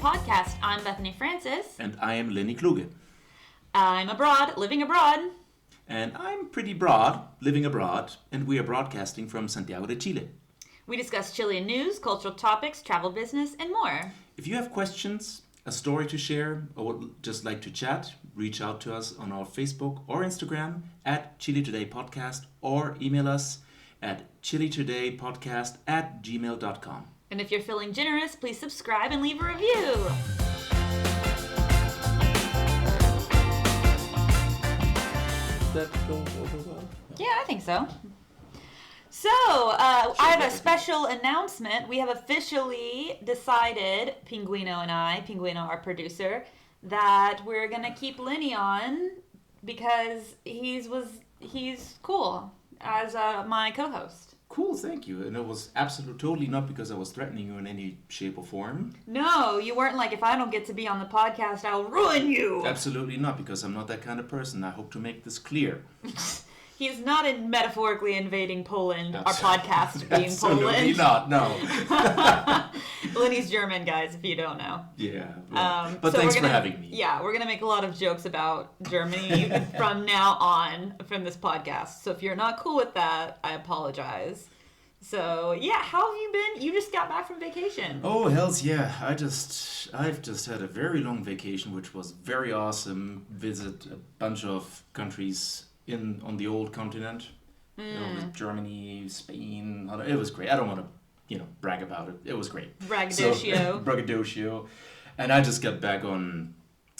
podcast. I'm Bethany Francis. And I am Lenny Kluge. I'm abroad, living abroad. And I'm pretty broad, living abroad, and we are broadcasting from Santiago de Chile. We discuss Chilean news, cultural topics, travel business, and more. If you have questions, a story to share, or would just like to chat, reach out to us on our Facebook or Instagram at Chile Today Podcast, or email us at chiletodaypodcast@gmail.com. And if you're feeling generous, please subscribe and leave a review. That go over well? Yeah, I think so. So, I have a special announcement. We have officially decided, Pinguino and I, Pinguino, our producer, that we're going to keep Lenny on because he's cool as my co-host. Cool, thank you. And it was absolutely, totally not because I was threatening you in any shape or form. No, you weren't like, if I don't get to be on the podcast, I'll ruin you. Absolutely not, because I'm not that kind of person. I hope to make this clear. He's not metaphorically invading Poland, our podcast being Absolutely Poland. not, no. Lenny's German, guys, if you don't know. Yeah, well, but thanks for having me. Yeah, we're going to make a lot of jokes about Germany from now on from this podcast. So if you're not cool with that, I apologize. So, yeah, how have you been? You just got back from vacation. Oh, hells yeah. I've just had a very long vacation, which was very awesome. Visit a bunch of countries on the old continent. You know, Germany, Spain. It was great. I don't want to, brag about it. It was great. Braggadocio. Braggadocio. And I just got back on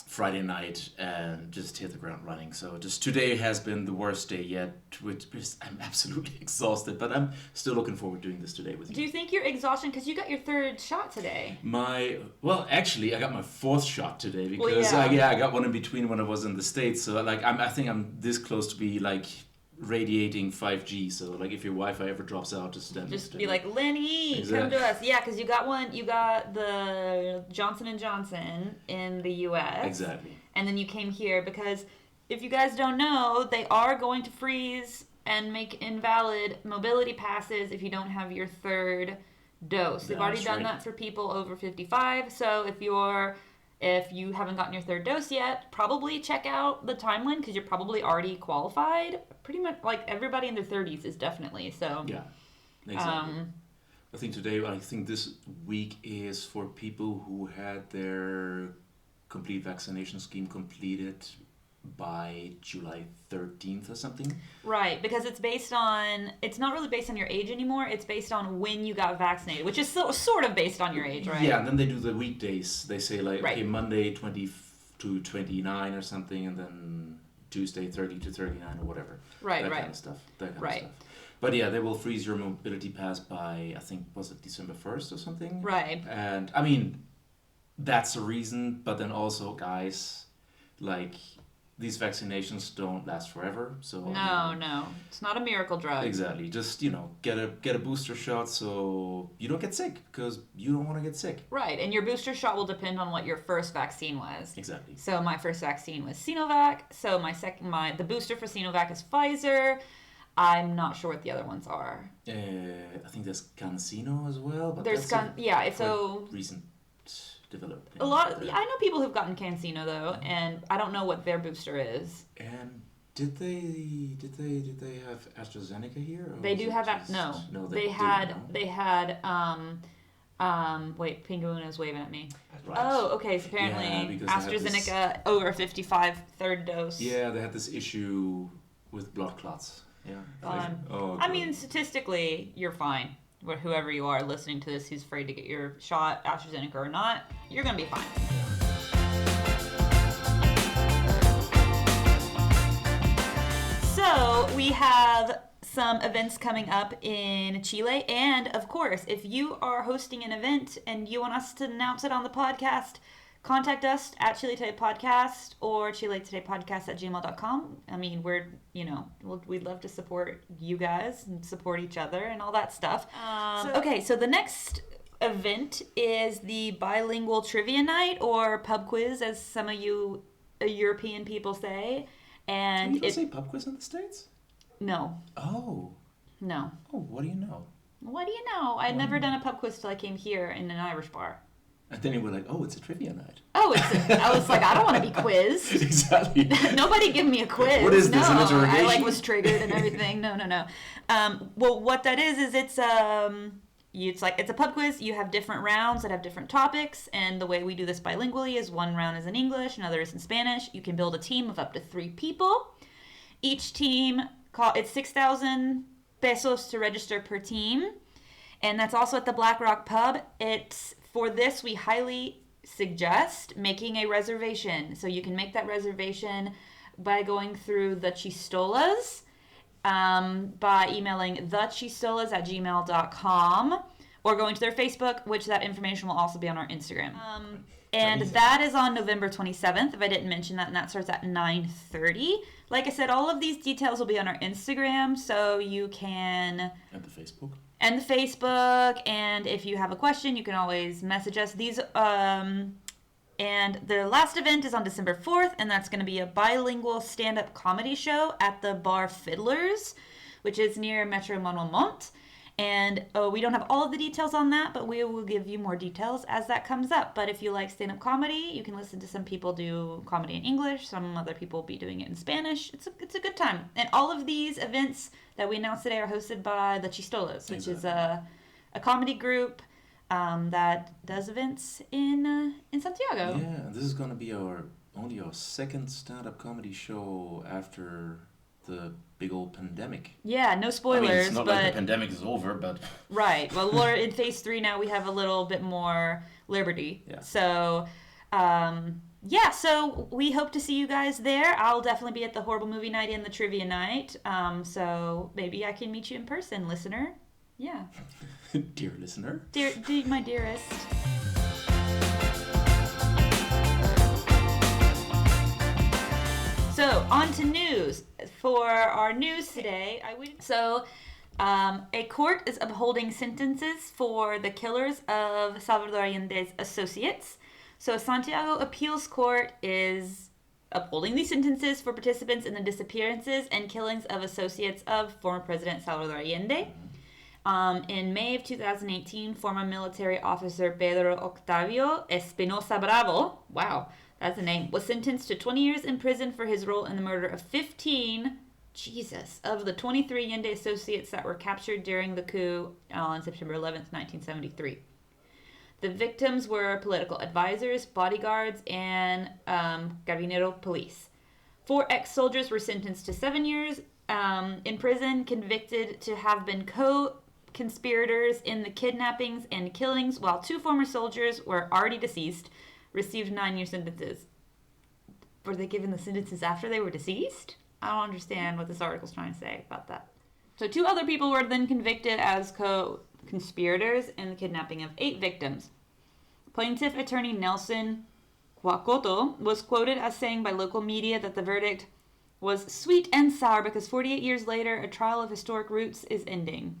Friday night and just hit the ground running. So just today has been the worst day yet, which is, I'm absolutely exhausted, but I'm still looking forward to doing this today with you. Do you think you're exhausted because you got your third shot today? Actually, I got my fourth shot today because I got one in between when I was in the States. So I think I'm this close to be radiating 5G. So if your Wi-Fi ever drops out, just be like, Lenny, come to us. Yeah, because you got the Johnson & Johnson in the U.S. Exactly. And then you came here because if you guys don't know, they are going to freeze and make invalid mobility passes if you don't have your third dose. They've already done that for people over 55. So if you haven't gotten your third dose yet, probably check out the timeline because you're probably already qualified. Pretty much everybody in their 30s is definitely. So yeah, exactly. I think this week is for people who had their complete vaccination scheme completed by July 13th or something. Right, because it's not really based on your age anymore. It's based on when you got vaccinated, which is sort of based on your age, right? Yeah, and then they do the weekdays. They say okay, Monday 20 to 29 or something, and then Tuesday 30 to 39 or whatever. Right, that right. kind of stuff. But yeah, they will freeze your mobility pass by, I think, was it December 1st or something? Right. And, that's a reason, but then also, guys, these vaccinations don't last forever, so no, it's not a miracle drug. Exactly. Just get a booster shot so you don't get sick because you don't want to get sick. Right, and your booster shot will depend on what your first vaccine was. Exactly. So my first vaccine was Sinovac. So the booster for Sinovac is Pfizer. I'm not sure what the other ones are. I think there's CanSino as well, but there's recent developed. I know people who've gotten CanSino though, and I don't know what their booster is. And did they have AstraZeneca here? They do have no. They had wait, Pinguino is waving at me. Right. Oh, okay. So apparently AstraZeneca over 55 third dose. Yeah, they had this issue with blood clots. Yeah. Statistically, you're fine. Whoever you are listening to this who's afraid to get your shot, AstraZeneca or not, you're going to be fine. So we have some events coming up in Chile. And of course, if you are hosting an event and you want us to announce it on the podcast, contact us at Chile Today Podcast or chiletodaypodcast@gmail.com. We'd love to support you guys and support each other and all that stuff. So the next event is the bilingual trivia night or pub quiz, as some of you European people say. And you don't say pub quiz in the States? No. Oh. No. Oh, what do you know? What do you know? I'd never done a pub quiz till I came here in an Irish bar. And then you were like, oh, it's a trivia night. Oh, I was like, I don't want to be quizzed. Exactly. Nobody give me a quiz. What is this, an No, interrogation? I was triggered and everything. No. Well, what that is it's it's a pub quiz. You have different rounds that have different topics, and the way we do this bilingually is one round is in English, another is in Spanish. You can build a team of up to 3 people. Each team, it's 6,000 pesos to register per team, and that's also at the Black Rock Pub. For this, we highly suggest making a reservation. So you can make that reservation by going through the Chistolas, by emailing thechistolas@gmail.com, or going to their Facebook, which that information will also be on our Instagram. And that is on November 27th, if I didn't mention that, and that starts at 9:30. Like I said, all of these details will be on our Instagram, so you can... And the Facebook. And if you have a question, you can always message us. And the last event is on December 4th, and that's going to be a bilingual stand-up comedy show at the Bar Fiddlers, which is near Metro Monmont. And we don't have all of the details on that, but we will give you more details as that comes up. But if you like stand-up comedy, you can listen to some people do comedy in English. Some other people will be doing it in Spanish. It's a good time. And all of these events that we announced today are hosted by the Chistolas, which is a comedy group that does events in Santiago. Yeah, this is going to be only our second stand-up comedy show after the big old pandemic. Yeah, no spoilers. I mean, it's not like the pandemic is over, but... Right. Well, we're in phase 3 now. We have a little bit more liberty. Yeah. So, so we hope to see you guys there. I'll definitely be at the Horrible Movie Night and the Trivia Night. So maybe I can meet you in person, listener. Yeah. Dear listener. Dear, my dearest. So, on to news. For our news today, a court is upholding sentences for the killers of Salvador Allende's associates. So, Santiago Appeals Court is upholding these sentences for participants in the disappearances and killings of associates of former President Salvador Allende. In May of 2018, former military officer Pedro Octavio Espinosa Bravo, wow, that's a name, was sentenced to 20 years in prison for his role in the murder of 15, of the 23 Allende associates that were captured during the coup on September 11th, 1973. The victims were political advisors, bodyguards, and Carabinero police. 4 ex-soldiers were sentenced to 7 years in prison, convicted to have been co-conspirators in the kidnappings and killings, while 2 former soldiers were already deceased, received 9-year sentences. Were they given the sentences after they were deceased? I don't understand what this article's trying to say about that. So 2 other people were then convicted as co-conspirators in the kidnapping of 8 victims. Plaintiff attorney Nelson Huacoto was quoted as saying by local media that the verdict was sweet and sour because 48 years later, a trial of historic roots is ending.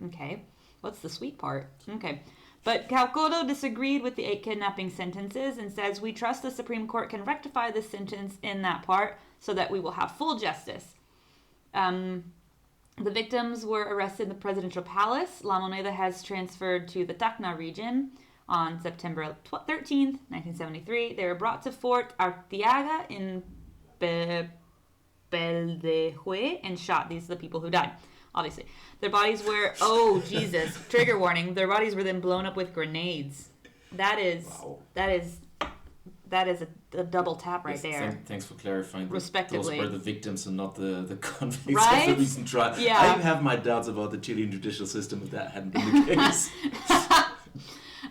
Okay, what's the sweet part? Okay. But Huacoto disagreed with the 8 kidnapping sentences and says, we trust the Supreme Court can rectify this sentence in that part so that we will have full justice. The victims were arrested in the presidential palace. La Moneda has transferred to the Tacna region on September 13th, 1973. They were brought to Fort Arteaga in Beldehué and shot. These are the people who died. Obviously. Their bodies were, oh, Jesus, trigger warning. Their bodies were then blown up with grenades. That is a double tap right there. Thanks for clarifying. Respectively. Those were the victims and not the convicts right? of the recent trial. Yeah. I have my doubts about the Chilean judicial system if that hadn't been the case.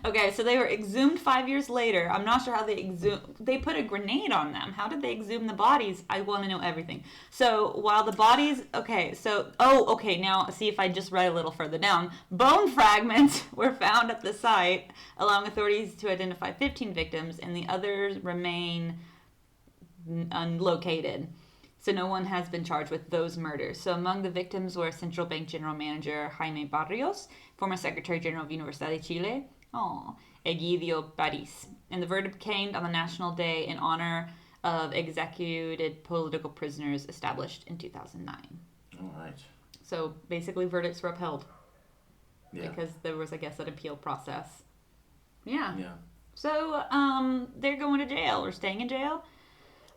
Okay, so they were exhumed 5 years later. I'm not sure how they exhumed. They put a grenade on them. How did they exhume the bodies? I want to know everything. So while the bodies, now see if I just read a little further down. Bone fragments were found at the site, allowing authorities to identify 15 victims, and the others remain unlocated. So no one has been charged with those murders. So among the victims were Central Bank General Manager Jaime Barrios, former Secretary General of Universidad de Chile, Egidio Paris. And the verdict came on the National Day in honor of executed political prisoners established in 2009. All right. So basically verdicts were upheld. Yeah. Because there was, I guess, an appeal process. Yeah. Yeah. So, they're going to jail or staying in jail.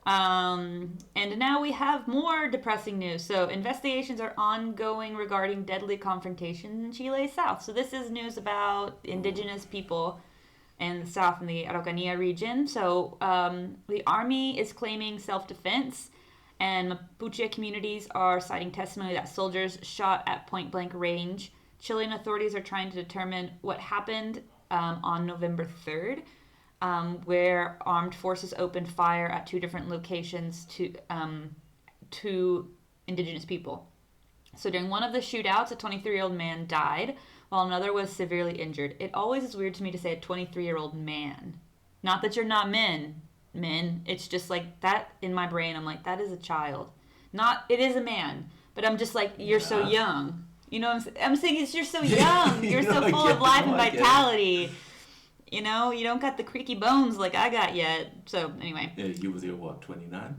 And now we have more depressing news. So, investigations are ongoing regarding deadly confrontations in Chile's south. So, this is news about indigenous people in the south, in the Araucanía region. So, the army is claiming self-defense, and Mapuche communities are citing testimony that soldiers shot at point-blank range. Chilean authorities are trying to determine what happened on November 3rd. Where armed forces opened fire at 2 different locations to indigenous people. So during one of the shootouts, a 23-year-old man died, while another was severely injured. It always is weird to me to say a 23-year-old man. Not that you're not men. It's just like that in my brain. I'm like, that is a child. It is a man, but I'm just like, you're so young. You know what I'm saying? You're so young. You're so full of life and vitality. You know, you don't got the creaky bones like I got yet. So, anyway. Yeah, you was 29?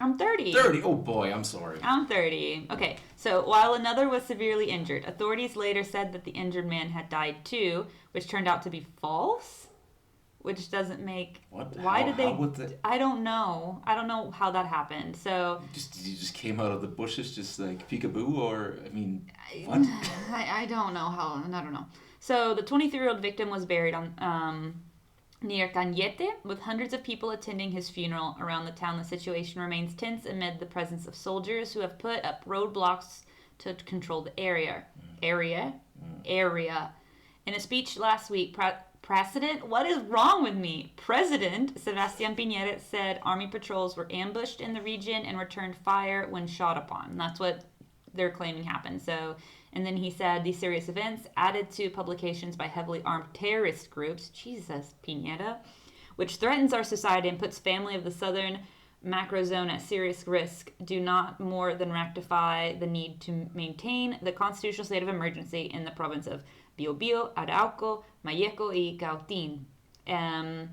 I'm 30. 30? Oh, boy, I'm sorry. I'm 30. Okay, so while another was severely injured, authorities later said that the injured man had died too, which turned out to be false, which doesn't make... What? Why did they... would they... I don't know. I don't know how that happened, so... You just came out of the bushes just like peekaboo, or, I mean, what? I don't know how... I don't know. So the 23-year-old victim was buried on near Cañete, with hundreds of people attending his funeral around the town. The situation remains tense amid the presence of soldiers who have put up roadblocks to control the area. In a speech last week, President Sebastián Piñera said army patrols were ambushed in the region and returned fire when shot upon. That's what they're claiming happened. So, and then he said these serious events added to publications by heavily armed terrorist groups, Jesus, Piñera, which threatens our society and puts family of the southern macro zone at serious risk, do not more than rectify the need to maintain the constitutional state of emergency in the province of Biobío, Arauco, Malleco, y Cautín. And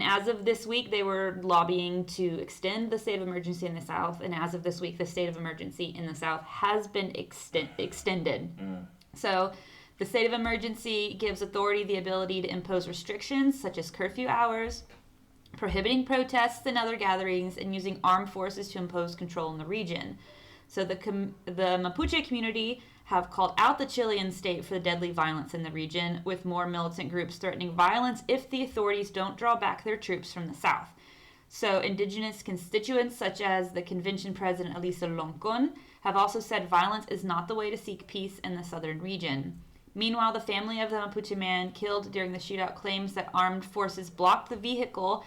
as of this week, they were lobbying to extend the state of emergency in the South. And as of this week, the state of emergency in the South has been extended. So the state of emergency gives authority the ability to impose restrictions such as curfew hours, prohibiting protests and other gatherings, and using armed forces to impose control in the region. So the Mapuche community have called out the Chilean state for the deadly violence in the region, with more militant groups threatening violence if the authorities don't draw back their troops from the south. So indigenous constituents, such as the convention president Elisa Loncon, have also said violence is not the way to seek peace in the southern region. Meanwhile, the family of the Mapuche man killed during the shootout claims that armed forces blocked the vehicle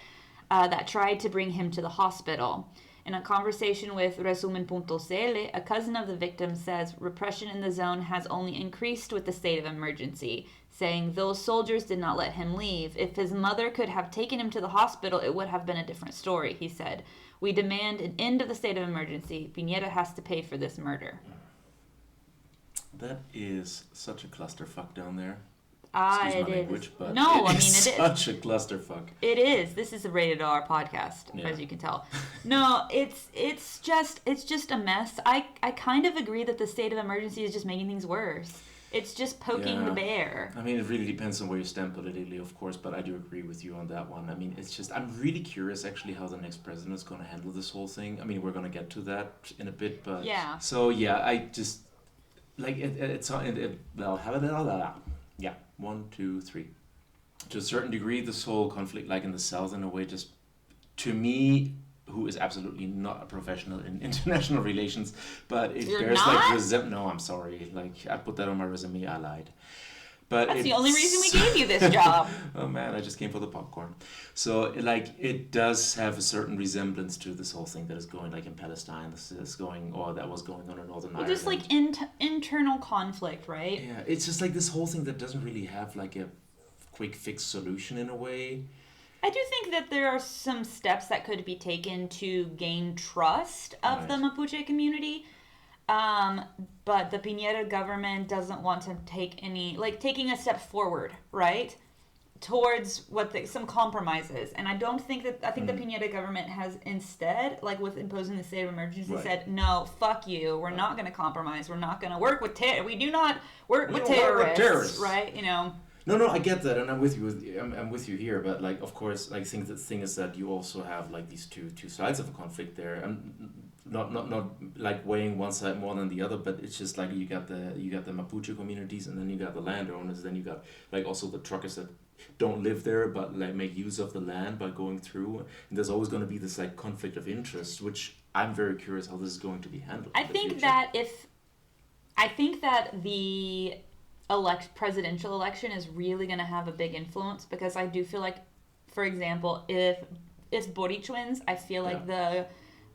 that tried to bring him to the hospital. In a conversation with Resumen.cl, a cousin of the victim says repression in the zone has only increased with the state of emergency, saying those soldiers did not let him leave. If his mother could have taken him to the hospital, it would have been a different story, he said. We demand an end of the state of emergency. Piñera has to pay for this murder. That is such a clusterfuck down there. Excuse my language, but it is is such a clusterfuck. It is. This is a rated R podcast, as you can tell. No, it's just a mess. I kind of agree that the state of emergency is just making things worse. It's just poking the bear. I mean, it really depends on where you stand politically, of course, but I do agree with you on that one. I mean, it's just, I'm really curious actually how the next president is going to handle this whole thing. I mean, we're going to get to that in a bit, but... Yeah. So, yeah, I just, like, yeah, 1, 2, 3. To a certain degree, this whole conflict, like in the South, in a way, just, to me, who is absolutely not a professional in international relations, but it You're bears not? like resentment. No, I'm sorry. Like, I put that on my resume. I lied. But That's the only reason we gave you this job. Oh man, I just came for the popcorn. So, like, it does have a certain resemblance to this whole thing that is going, like, in Palestine. This is going, or that was going on in Northern Ireland. Just like internal conflict, right? Yeah, it's just like this whole thing that doesn't really have like a quick fix solution in a way. I do think that there are some steps that could be taken to gain trust of the Mapuche community. But the Piñera government doesn't want to take taking a step forward, right? Towards some compromises. And I think the Piñera government has instead, like with imposing the state of emergency, said, no, fuck you. We're not going to compromise. We're not going to work with we do not work with terrorists. Right? You know. No, I get that, and I'm with you. I'm with you here, but like, of course, like, the thing is that you also have like these two sides of a conflict there. And not like weighing one side more than the other, but it's just like you got the Mapuche communities, and then you got the landowners, then you got like also the truckers that don't live there but like make use of the land by going through. And there's always going to be this like conflict of interest, which I'm very curious how this is going to be handled. I think that the presidential election is really going to have a big influence, because I do feel like, for example, if it's Boric wins, I feel like the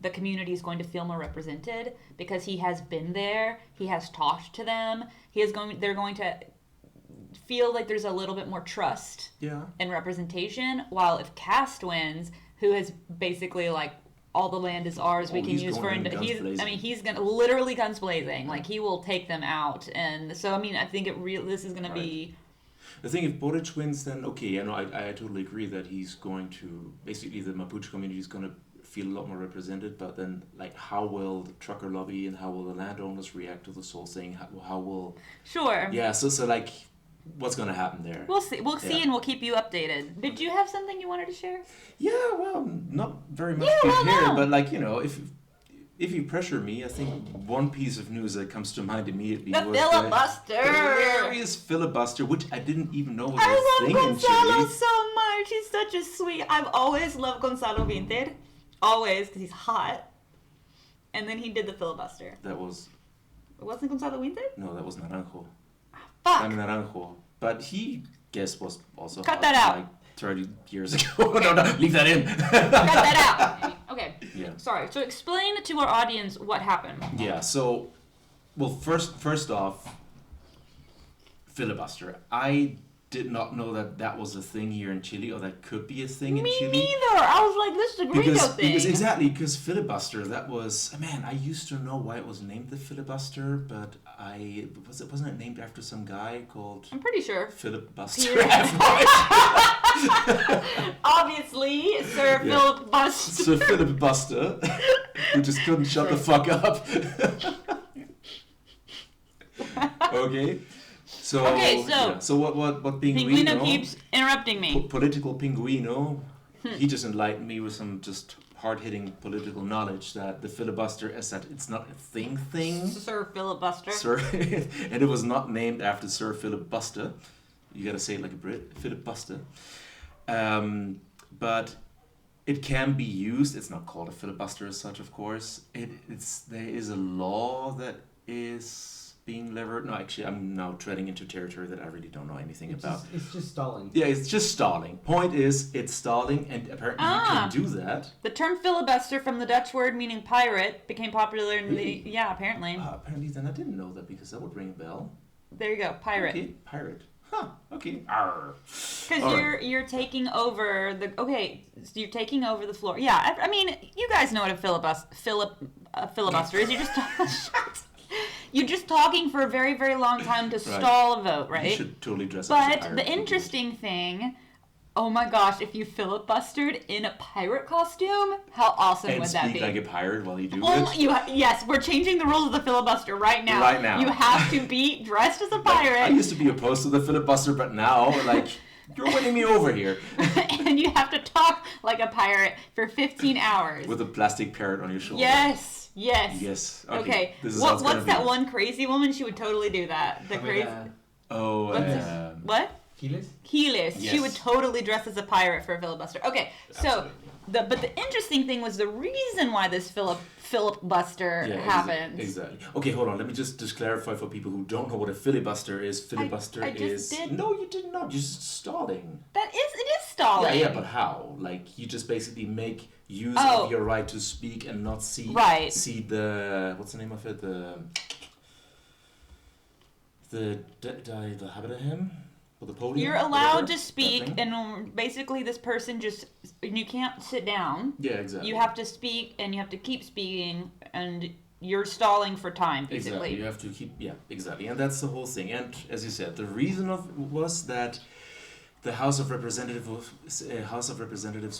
community is going to feel more represented, because he has been there, he has talked to them, they're going to feel like there's a little bit more trust and representation. While if Cast wins, who is basically like, all the land is ours, we can use for he's gonna literally guns blazing, like he will take them out. And so I mean, I think this is gonna be the thing. If Boric wins, then okay, I totally agree that he's going to, basically the Mapuche community is going to feel a lot more represented. But then, like, how will the trucker lobby and how will the landowners react to this whole thing? How will so like, what's going to happen there? We'll see, and we'll keep you updated. Did you have something you wanted to share? Yeah, well, not very much here, but like, if you pressure me, I think one piece of news that comes to mind immediately was filibuster. The hilarious filibuster, which I didn't even know was a thing in Chile. I love Gonzalo so much. He's such a sweet. I've always loved Gonzalo Vinter, always, because he's hot. And then he did the filibuster. That was. It wasn't Gonzalo Vinter? No, that was Naranjo. Fuck. I'm Naranjo, but he was also cut hot, that out. like 30 years ago. no, leave that in. Cut that out. Okay. Yeah. Sorry. So explain to our audience what happened. Yeah. So, well, first off, filibuster. I did not know that was a thing here in Chile, or that could be a thing in Chile. Me neither. I was like, this is a gringo thing. Because filibuster, that was, man, I used to know why it was named the filibuster, but wasn't it named after some guy called? I'm pretty sure. Filibuster. Obviously, Sir Filibuster. Sir Filibuster, who just couldn't shut the fuck up. Okay. So what Pinguino keeps interrupting me. Political Pinguino, he just enlightened me with some just hard-hitting political knowledge that the filibuster is that it's not a thing. Sir Filibuster. Sir, and it was not named after Sir Filibuster. You gotta say it like a Brit, filibuster. But it can be used. It's not called a filibuster as such, of course. There is a law that is being levered. No, actually, I'm now treading into territory that I really don't know anything about. It's just stalling. Yeah, it's just stalling. Point is, it's stalling, and apparently you can do that. The term filibuster, from the Dutch word meaning pirate, became popular in the... Yeah, apparently. Apparently, then I didn't know that, because that would ring a bell. There you go, pirate. Okay, pirate. Huh, okay. Because you're taking over the... Okay, so you're taking over the floor. Yeah, I mean, you guys know what a filibuster is. You're just talking for a very, very long time to stall a vote, right? You should totally dress up as a pirate. But the interesting thing, oh my gosh, if you filibustered in a pirate costume, how awesome would that be? And speak like a pirate while you do it? Yes, we're changing the rules of the filibuster right now. Right now. You have to be dressed as a pirate. I used to be opposed to the filibuster, but now, like, you're winning me over here. And you have to talk like a pirate for 15 hours. With a plastic parrot on your shoulder. Yes. Okay. What's that one crazy woman? She would totally do that. The crazy. What? Giles? Yes. She would totally dress as a pirate for a filibuster. Okay, so but the interesting thing was the reason why this filibuster happened. Exactly. Okay, hold on. Let me just clarify for people who don't know what a filibuster is. Filibuster is. No, you did not. You're just stalling. It is stalling. Yeah, but how? Like, you just basically make use of your right to speak and not see the, what's the name of it? The Haberham? Or the podium? You're allowed to speak, and basically this person you can't sit down. Yeah, exactly. You have to speak, and you have to keep speaking, and you're stalling for time, basically. Exactly, you have to keep, exactly. And that's the whole thing. And as you said, the reason was that the House of Representatives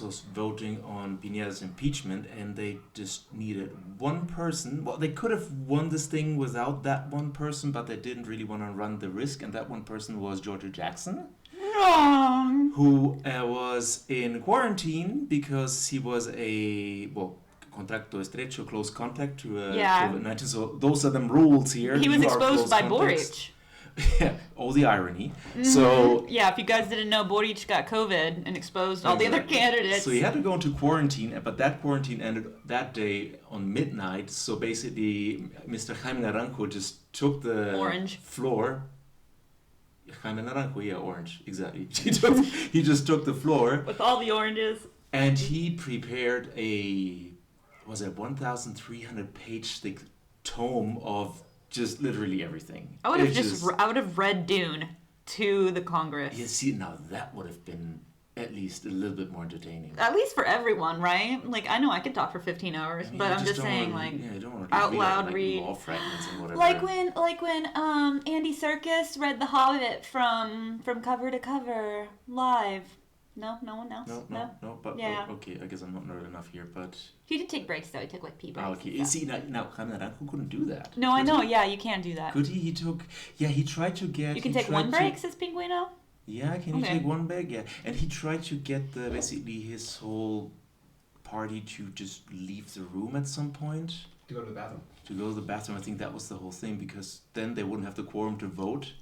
was voting on Piñera's impeachment, and they just needed one person. Well, they could have won this thing without that one person, but they didn't really want to run the risk, and that one person was Georgia Jackson. wrong. who was in quarantine because he was contacto estrecho, close contact to COVID-19. So those are them rules here. He was exposed by Boric. Yeah, all the irony. Mm-hmm. So yeah, if you guys didn't know, Boric got COVID and exposed all the other candidates. So he had to go into quarantine, but that quarantine ended that day on midnight. So basically, Mr. Jaime Naranjo just took the floor. Jaime Naranjo, yeah, orange, exactly. He just took the floor with all the oranges, and he prepared a 1,300 page thick tome of just literally everything. I would have read Dune to the Congress. Yeah, see, now that would have been at least a little bit more entertaining. At least for everyone, right? Like, I know I could talk for 15 hours, but I'm just saying, out loud read. Law fragments and whatever. Like when Andy Serkis read The Hobbit from cover to cover live. No one else. No. But yeah. Okay, I guess I'm not nerd enough here, but he did take breaks though. He took like pee breaks. Okay, you see now Jaime Naranjo couldn't do that. No, I know. Yeah, you can't do that. Could he? He tried to get. You can take one break, says Pinguino. Yeah, can you take one break? Yeah, and he tried to get basically his whole party to just leave the room at some point. To go to the bathroom. To go to the bathroom, I think that was the whole thing, because then they wouldn't have the quorum to vote,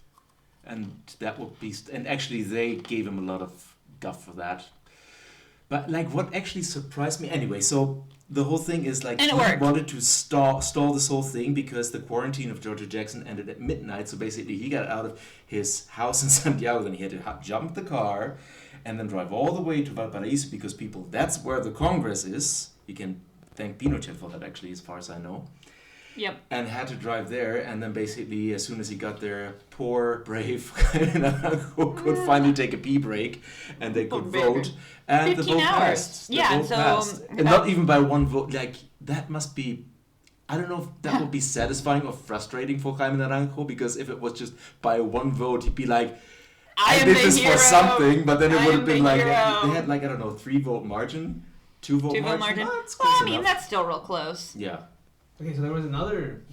and that would be. And actually, they gave him a lot of guff for that. But what actually surprised me anyway, so the whole thing is he wanted to stall this whole thing because the quarantine of Georgia Jackson ended at midnight. So basically he got out of his house in Santiago, then he had to jump the car and then drive all the way to Valparaiso because that's where the Congress is. You can thank Pinochet for that, actually, as far as I know. Yep. And had to drive there, and then basically as soon as he got there, poor brave could finally take a pee break, and they could vote, and the vote passed. And not even by one vote. That must be, I don't know if that would be satisfying or frustrating for Jaime Naranjo, because if it was just by one vote, he'd be like, I did this for something, but then it would have been they had 3-vote margin, 2-vote margin. Well, that's still real close. Yeah. Okay, so there was another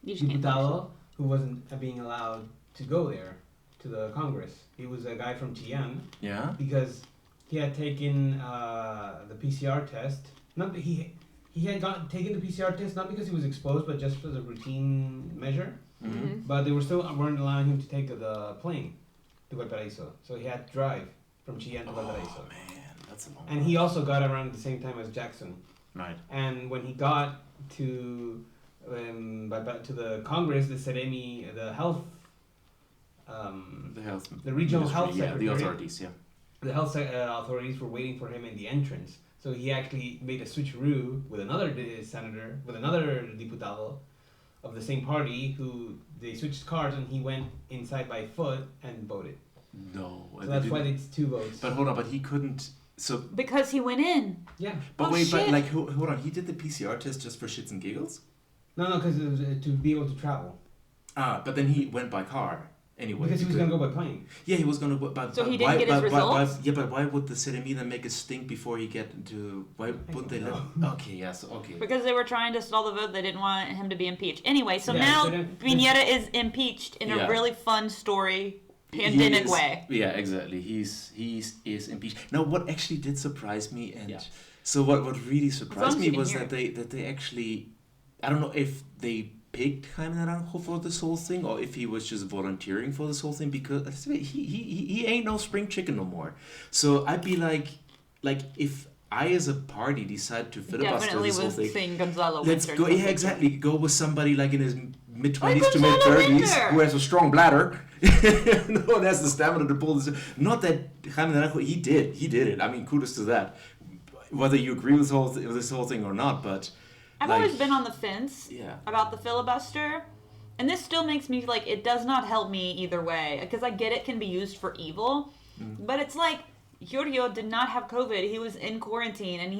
diputado who wasn't being allowed to go there to the Congress. He was a guy from Chilean. Yeah. Because he had taken the PCR test. He had taken the PCR test not because he was exposed, but just as a routine measure. Mm-hmm. But they weren't allowing him to take the plane to Valparaiso, so he had to drive from Chilean to Valparaiso. Oh man, that's a long. And he also got around the same time as Jackson. Right. And when he got to the Congress, the Seremi, the regional health secretary, the authorities, the health authorities were waiting for him in the entrance. So he actually made a switcheroo with another senator, with another diputado of the same party, who they switched cars, and he went inside by foot and voted. No. So that's why it's 2 votes. But hold on, but he couldn't. So because he went in. Yeah. But hold on, he did the PCR test just for shits and giggles? No, because it was to be able to travel. But then he went by car anyway. Because he was going to go by plane. Yeah, he was going to go. So he didn't get his results? But why would the Seremi then make a stink before he get into? Why wouldn't they let? Okay, yes, okay. Because they were trying to stall the vote. They didn't want him to be impeached. Anyway, so now Piñera is impeached in a really fun story. Pandemic way. Yeah, exactly. He is impeached. Now, what actually did surprise me, so what really surprised me was that they actually, I don't know if they picked Jaime Naranjo for this whole thing or if he was just volunteering for this whole thing, because he ain't no spring chicken no more. So I'd be like if I as a party decide to filibuster this whole thing, let's go. Yeah, exactly. Go with somebody in his mid-20s to mid-30s who has a strong bladder. No one has the stamina to pull this. Not that Jaime Naranjo, he did it. I mean, kudos to that. Whether you agree with this whole thing or not, but I've always been on the fence about the filibuster, and this still makes me like it does not help me either way, because I get it can be used for evil, but it's like Giorgio did not have COVID. He was in quarantine, and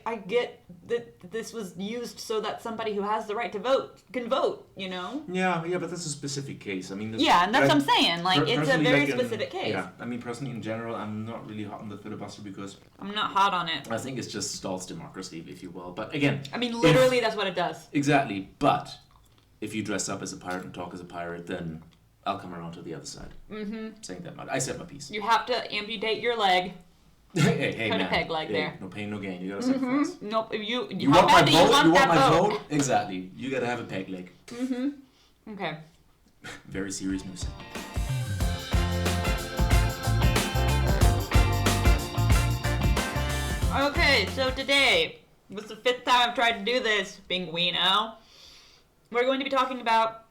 I get that this was used so that somebody who has the right to vote can vote, Yeah, but that's a specific case. I mean... and that's what I'm saying. It's a very specific case. Yeah, I mean, personally, in general, I'm not really hot on the filibuster because... I'm not hot on it. I think it's just stalls democracy, if you will. But again... I mean, literally, that's what it does. Exactly, but if you dress up as a pirate and talk as a pirate, then... I'll come around to the other side. Saying that much. I said my piece. You have to amputate your leg. Hey, Put man. a peg leg there. No pain, no gain. You gotta sacrifice. Nope. You want how my bad do vote? you want You want that my vote? vote? Exactly. You gotta have a peg leg. Okay. Very serious news. Okay, so today, this is the 5th time I've tried to do this, being Weeno. We're going to be talking about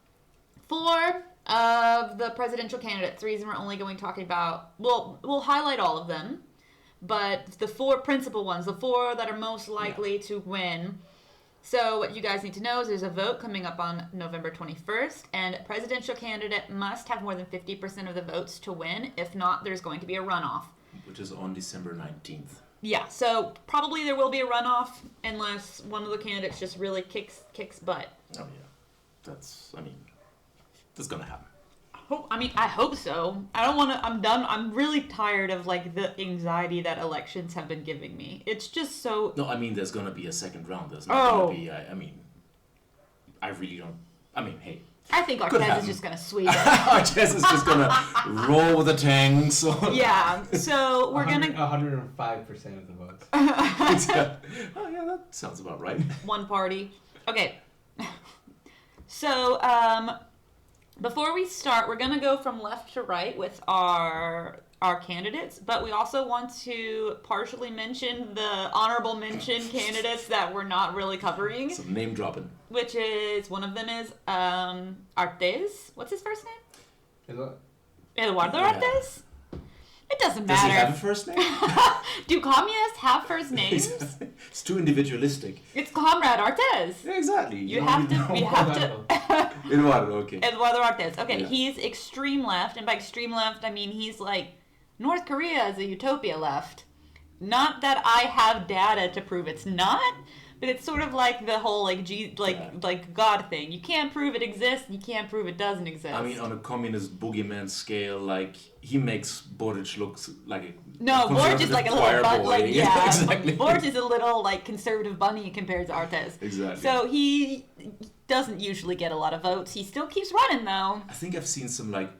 4 of the presidential candidates. The reason we're only going to be talking about, we'll highlight all of them, but the 4 principal ones, the 4 that are most likely to win. So what you guys need to know is there's a vote coming up on November 21st, and a presidential candidate must have more than 50% of the votes to win. If not, there's going to be a runoff. Which is on December 19th. Yeah, so probably there will be a runoff unless one of the candidates just really kicks butt. Oh, yeah. That's gonna happen. I hope so. I don't want to. I'm done. I'm really tired of like the anxiety that elections have been giving me. It's just so. No, there's gonna be a second round. There's not gonna be. I really don't. Hey. I think Artez is just gonna sweep it. Artez is just gonna roll with the tanks. So. Yeah. So we're 105% of the votes. Oh yeah, that sounds about right. One party. Okay. So before we start, we're gonna go from left to right with our candidates, but we also want to partially mention the honorable mention candidates that we're not really covering. Some name dropping. Which is, one of them is Artez. What's his first name? Eduardo Artez? It doesn't matter. Does he have a first name? Do communists have first names? It's too individualistic. It's Comrade Artez. Yeah, exactly. You have to. Eduardo, okay. Eduardo Artez. Okay, yeah. He's extreme left, and by extreme left, I mean he's like North Korea is a utopia left. Not that I have data to prove it's not, but it's sort of like the whole like God thing. You can't prove it exists. You can't prove it doesn't exist. On a communist boogeyman scale, like he makes Boric look like a Boric is like a little boy. yeah, exactly. Boric is a little like conservative bunny compared to Artez. Exactly. So he doesn't usually get a lot of votes. He still keeps running though. I think I've seen some like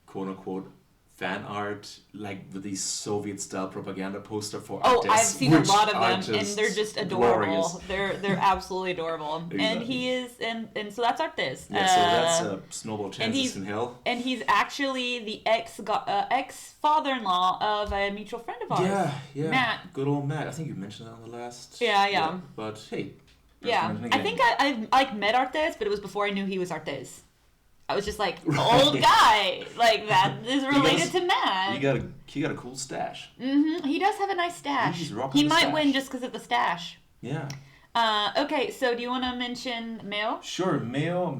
quote unquote fan art, like with these Soviet style propaganda poster for Artez. I've seen a lot of them, and they're just adorable. Glorious. They're absolutely adorable. Exactly. And he is, and so that's Artez. Yeah, so that's snowball chances in hell. And he's actually the ex father-in-law of a mutual friend of ours. Yeah. Matt. Good old Matt. I think you mentioned that on the last. Yeah. But hey. Yeah, I think I met Artez, but it was before I knew he was Artez. I was just like, old guy, like that is related to Matt. He got a cool stash. He does have a nice stash. He might win just because of the stash. Yeah. Okay, so do you want to mention Mayo? Sure, Mayo.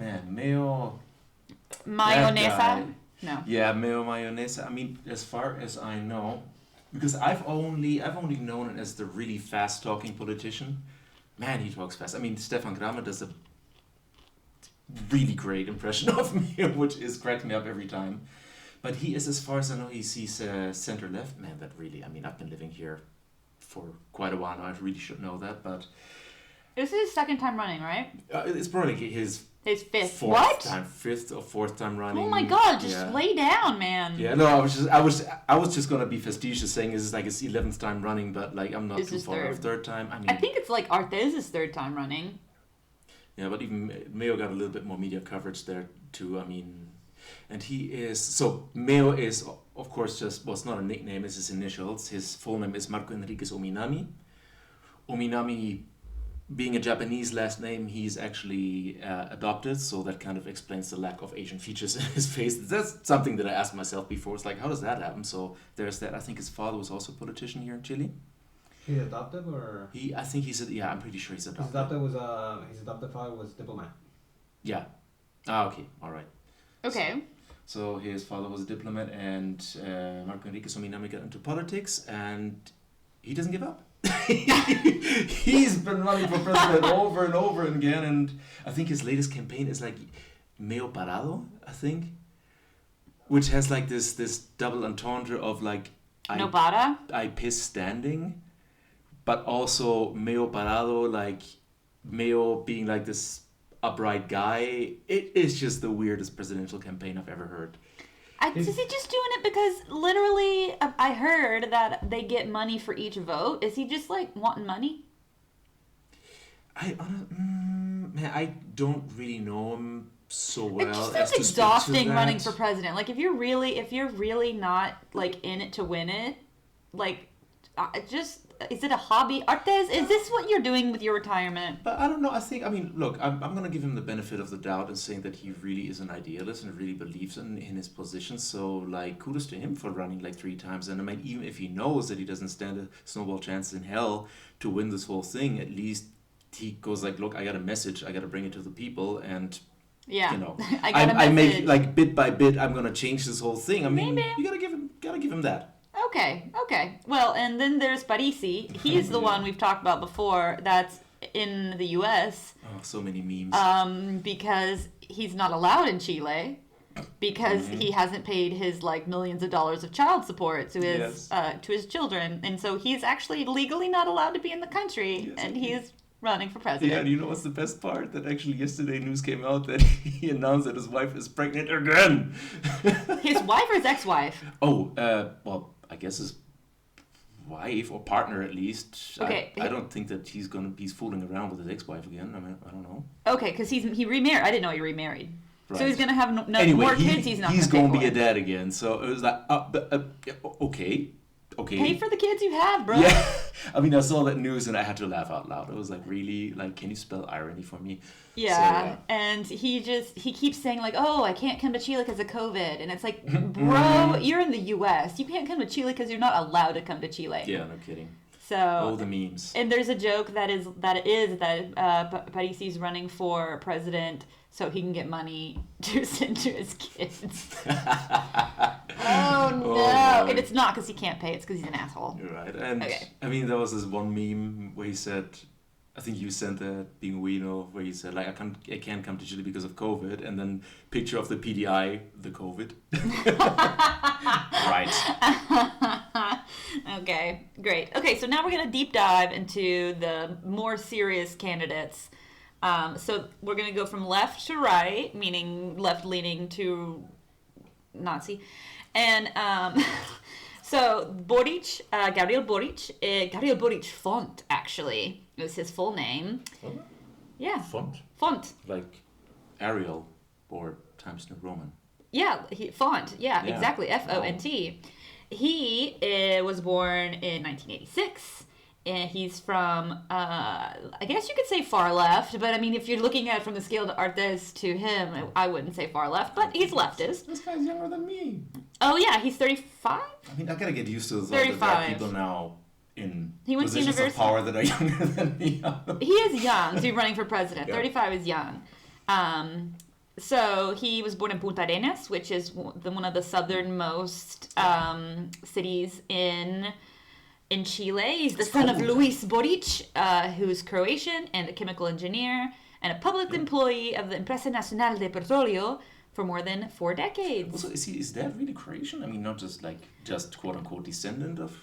Mayonesa? No. Yeah, Mayo Mayonesa. As far as I know, because I've only known it as the really fast talking politician. Man, he talks fast. Stefan Kramer does a really great impression of me, which cracks me up every time. But he is, as far as I know, he's center left. Man, that really, I've been living here for quite a while now. I really should know that, but this is his second time running, right? It's probably his fifth. Fifth or fourth time running. Oh my God! Just lay down, man. Yeah, no, I was just gonna be facetious saying this is like his 11th time running, but like I'm not too far off third time. I think it's like Artez's third time running. Yeah, but even Mayo got a little bit more media coverage there too. And he is, so Mayo is, of course, it's not a nickname, it's his initials. His full name is Marco Enriquez Ominami. Ominami, being a Japanese last name, he's actually adopted, so that kind of explains the lack of Asian features in his face. That's something that I asked myself before. It's like, how does that happen? So there's that. I think his father was also a politician here in Chile. He's adopted, or I think I'm pretty sure he's adopted. His adopted father was diplomat. Yeah. Okay. All right. Okay. So his father was a diplomat, and Marco Enriquez Ominami got into politics, and he doesn't give up. He's been running for president over and over again, and I think his latest campaign is like Meo Parado, I think, which has like this double entendre of like I piss standing. But also Meo Parado, like Meo being like this upright guy. It is just the weirdest presidential campaign I've ever heard. Is he just doing it because literally I heard that they get money for each vote? Is he just like wanting money? I don't really know him so well. It just sounds exhausting running for president. Like if you're really not like in it to win it, like is it a hobby? Artes, is this what you're doing with your retirement? But I don't know. Look, I'm going to give him the benefit of the doubt and saying that he really is an idealist and really believes in his position. So, like, kudos to him for running like 3 times. And I mean, even if he knows that he doesn't stand a snowball chance in hell to win this whole thing, at least he goes like, look, I got a message. I got to bring it to the people. And, yeah, you know, I make, like, bit by bit, I'm going to change this whole thing. I mean, Maybe. you got to give him that. Okay. Well, and then there's Parisi. He's the one we've talked about before that's in the U.S. Oh, so many memes. Because he's not allowed in Chile because he hasn't paid his like millions of dollars of child support to his children, and so he's actually legally not allowed to be in the country, and he's running for president. Yeah, and you know what's the best part? That actually yesterday news came out that he announced that his wife is pregnant again. His wife or his ex-wife? Oh, well, I guess his wife or partner at least. Okay. I don't think that he's fooling around with his ex-wife again. I mean, I don't know. Okay, because he remarried. I didn't know he remarried. Right. So he's gonna have Anyway, more kids. He's not. He's gonna gonna be a dad again. So it was like, okay. Pay for the kids you have, bro. Yeah. I mean, I saw that news and I had to laugh out loud. It was like, really? Like, can you spell irony for me? Yeah. And he keeps saying like, oh, I can't come to Chile because of COVID. And it's like, bro, you're in the U.S. You can't come to Chile because you're not allowed to come to Chile. Yeah, no kidding. So, the memes. And there's a joke that Parisi's running for president so he can get money to send to his kids. Oh no! And it's not because he can't pay; it's because he's an asshole. You're right. And okay. I mean, there was this one meme where he said, I think you sent that, Pinguino, where he said like, I can't come to Chile because of COVID, and then picture of the PDI, the COVID. Right. Okay, great. Okay, so now we're gonna deep dive into the more serious candidates. So we're gonna go from left to right, meaning left leaning to Nazi. And so Boric, Gabriel Boric Font, actually, is his full name. Oh. Yeah. Font. Like Arial or Times New Roman. Yeah, Font. Yeah, exactly. Font. He was born in 1986. And he's from, I guess you could say far left, but I mean, if you're looking at it from the scale to Artes to him, I wouldn't say far left, but he's leftist. This guy's younger than me. Oh yeah, he's 35? I mean, I gotta get used to the thought that there are people now in positions of power that are younger than me. He is young, so he's running for president. Yeah. 35 is young. So he was born in Punta Arenas, which is one of the southernmost cities in Chile. He's the son of Luis Boric, who's Croatian and a chemical engineer and a public employee of the Empresa Nacional de Petróleo for more than 4 decades. Also, is that really Croatian? I mean, not just quote unquote descendant of.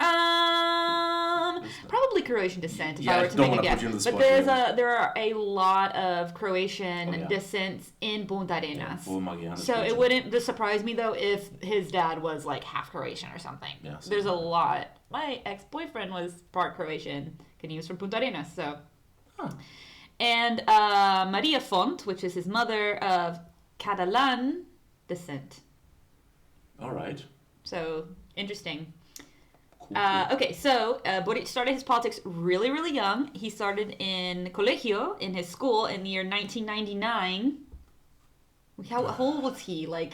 Probably Croatian descent if I were to make a guess. But there are a lot of Croatian descent in Punta Arenas. Yeah, so it wouldn't surprise me though if his dad was like half Croatian or something. Yeah, there's a lot. My ex-boyfriend was part Croatian and he was from Punta Arenas, so. Huh. And Maria Font, which is his mother, of Catalan descent. All right. So, interesting. Cool. Okay, so Boric started his politics really, really young. He started in colegio, in his school, in the year 1999. How old was he? Like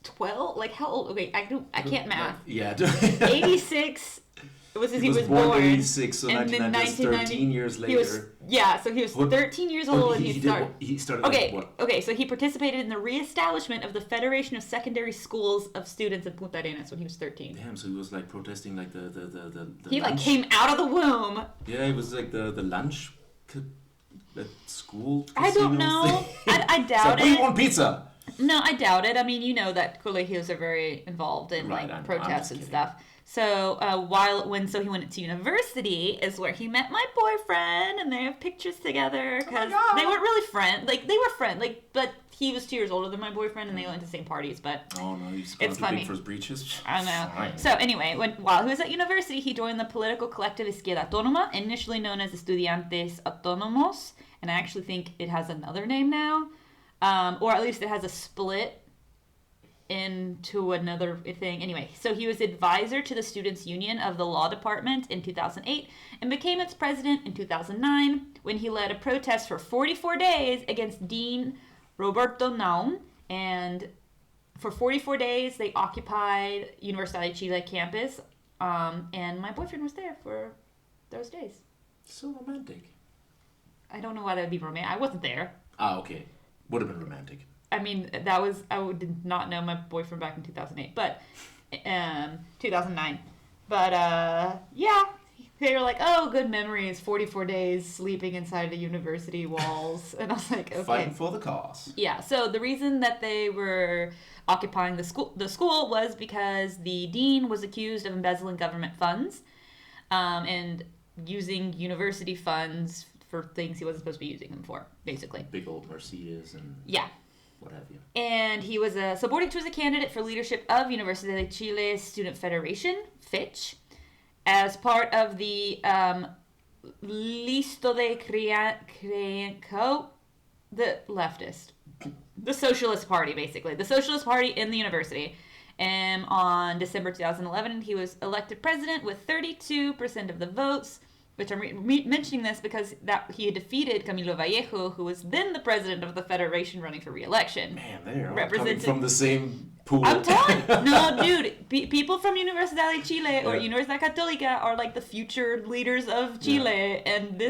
12? Like how old? Okay, I can't math. Yeah. 86 was he was born 86, so 1990, 13 years later. So he was 13 years old and he started. Okay, so he participated in the reestablishment of the Federation of Secondary Schools of Students in Punta Arenas when he was 13. Damn, so he was like protesting like the He lunch. like came out of the womb. Yeah, it was like the lunch at school. I don't know. I doubt so, it. We want pizza. No, I doubt it. I mean, you know that colegios are very involved in I'm protests just and kidding. stuff. So he went to university is where he met my boyfriend, and they have pictures together because God. they weren't really friends. Like they were friends, but he was 2 years older than my boyfriend, and they went to the same parties. But Oh no, he's gone It's to funny. Big First Breaches. I know. Fine. So anyway, while he was at university, he joined the political collective Izquierda Autónoma, initially known as Estudiantes Autónomos, and I actually think it has another name now, or at least it has a split into another thing. Anyway, so he was advisor to the Students' Union of the Law Department in 2008 and became its president in 2009 when he led a protest for 44 days against Dean Roberto Naum. And for 44 days, they occupied Universidad de Chile campus, and my boyfriend was there for those days. So romantic. I don't know why that would be romantic. I wasn't there. Okay. Would have been romantic. I mean, I did not know my boyfriend back in 2008, but 2009. But yeah, they were like, oh, good memories, 44 days sleeping inside the university walls. And I was like, okay. Fighting for the cause. Yeah, so the reason that they were occupying the school was because the dean was accused of embezzling government funds and using university funds for things he wasn't supposed to be using them for, basically. Big old Mercedes and Yeah. what have you. And he was so Boric was a candidate for leadership of Universidad de Chile Student Federation, Fitch, as part of the Listo de Crianco, the leftist, the Socialist Party, basically. The Socialist Party in the university. And on December 2011, he was elected president with 32% of the votes, which I'm mentioning this because that he had defeated Camilo Vallejo, who was then the president of the Federation running for re-election. Man, they're all coming Represented- from the same pool. I'm telling you, no, dude. People from Universidad de Chile or Yeah. Universidad Católica are like the future leaders of Chile, and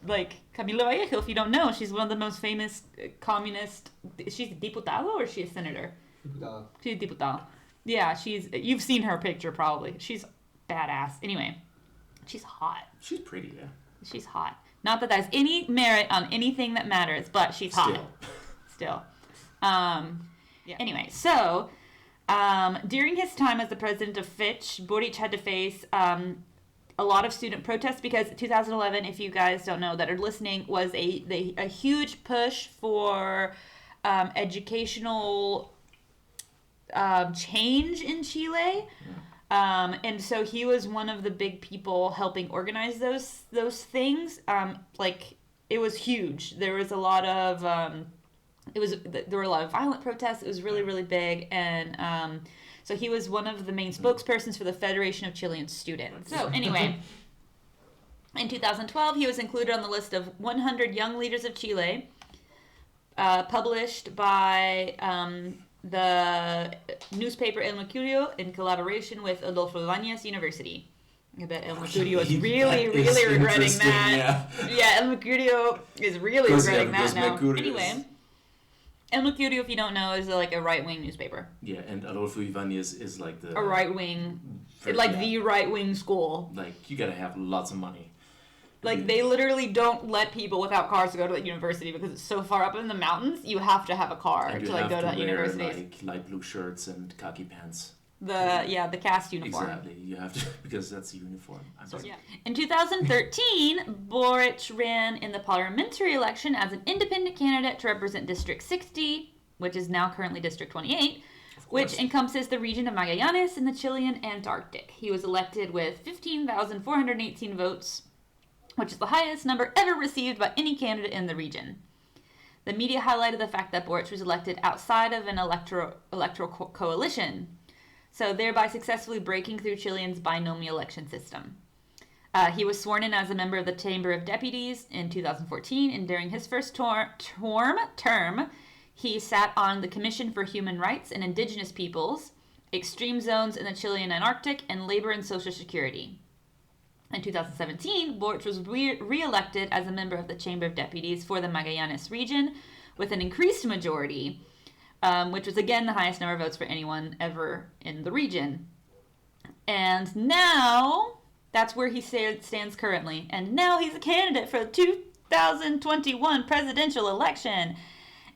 like Camilo Vallejo, if you don't know, she's one of the most famous communist. She's a diputado or is she a senator? She's a diputado. Yeah, you've seen her picture probably. She's badass. Anyway, she's hot. She's pretty, yeah. She's hot. Not that there's any merit on anything that matters, but she's hot. Still. Anyway, so during his time as the president of Fitch, Boric had to face a lot of student protests because 2011, if you guys don't know that are listening, was a huge push for educational change in Chile. And so he was one of the big people helping organize those things. It was huge. There was a lot of there were a lot of violent protests. It was really, really big. And so he was one of the main spokespersons for the Federation of Chilean Students. So anyway, in 2012, he was included on the list of 100 Young Leaders of Chile, published by the newspaper El Mercurio in collaboration with Adolfo Ibáñez University. I bet El Mercurio is really regretting that. Yeah, El Mercurio is really regretting that now. Anyway, El Mercurio, if you don't know, is like a right-wing newspaper. Yeah, and Adolfo Ibáñez is like a right-wing, the right-wing school. Like, you gotta have lots of money. Like, they literally don't let people without cars go to the university because it's so far up in the mountains. You have to have a car to like go to that university. Like light blue shirts and khaki pants. The cast uniform. Exactly, you have to because that's the uniform. In 2013, Boric ran in the parliamentary election as an independent candidate to represent District 60, which is now currently District 28, which encompasses the region of Magallanes in the Chilean Antarctic. He was elected with 15,418 votes, which is the highest number ever received by any candidate in the region. The media highlighted the fact that Boric was elected outside of an electoral coalition, so thereby successfully breaking through Chileans' binomial election system. He was sworn in as a member of the Chamber of Deputies in 2014, and during his first term, he sat on the Commission for Human Rights and Indigenous Peoples, Extreme Zones in the Chilean Antarctic, and Labor and Social Security. In 2017, Boric was re-elected as a member of the Chamber of Deputies for the Magallanes region with an increased majority, which was again the highest number of votes for anyone ever in the region. And now, that's where he stands currently. And now he's a candidate for the 2021 presidential election.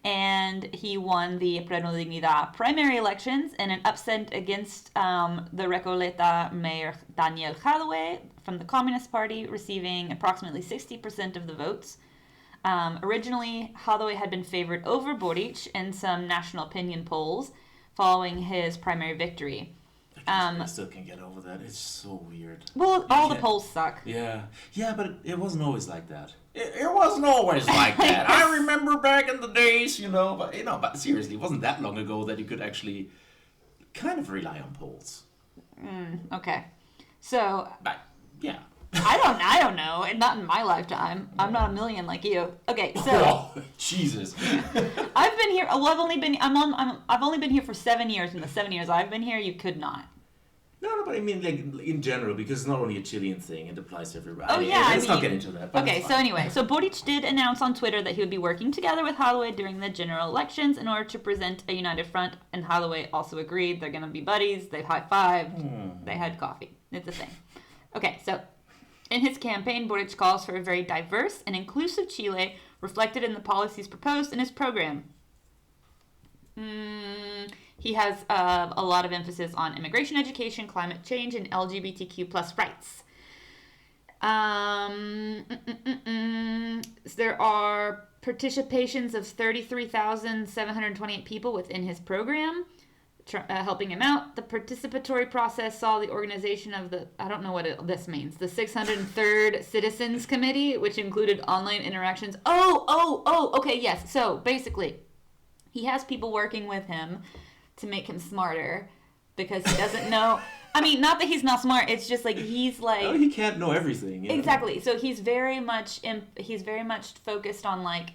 and he won the Pleno Dignidad primary elections in an upset against the Recoleta mayor Daniel Jadwe from the Communist Party, receiving approximately 60% of the votes. Originally, Jadwe had been favored over Boric in some national opinion polls following his primary victory. I still can't get over that. It's so weird. Well, all the polls suck. Yeah, but it wasn't always like that. It wasn't always like that. I remember back in the days, but seriously, it wasn't that long ago that you could actually kind of rely on polls. Okay, so But yeah. I don't know. Not in my lifetime. I'm not a million like you. Okay, so Oh, Jesus. I've been here. Well, I've only been here for 7 years. In the 7 years I've been here, you could not. No, but I mean, like, in general, because it's not only a Chilean thing, it applies to everybody. Oh, yeah, Let's not get into that. Okay, so anyway, so Boric did announce on Twitter that he would be working together with Jadwe during the general elections in order to present a united front, and Jadwe also agreed. They're going to be buddies. They high-fived. They had coffee. It's a thing. Okay, so in his campaign, Boric calls for a very diverse and inclusive Chile reflected in the policies proposed in his program. He has a lot of emphasis on immigration, education, climate change, and LGBTQ plus rights. There are participations of 33,728 people within his program, helping him out. The participatory process saw the organization of I don't know what this means, the 603rd Citizens Committee, which included online interactions. Okay, yes. So basically, he has people working with him to make him smarter because he doesn't know. I mean, not that he's not smart. It's just like he's like. No, he can't know everything. Exactly. So he's very much focused on like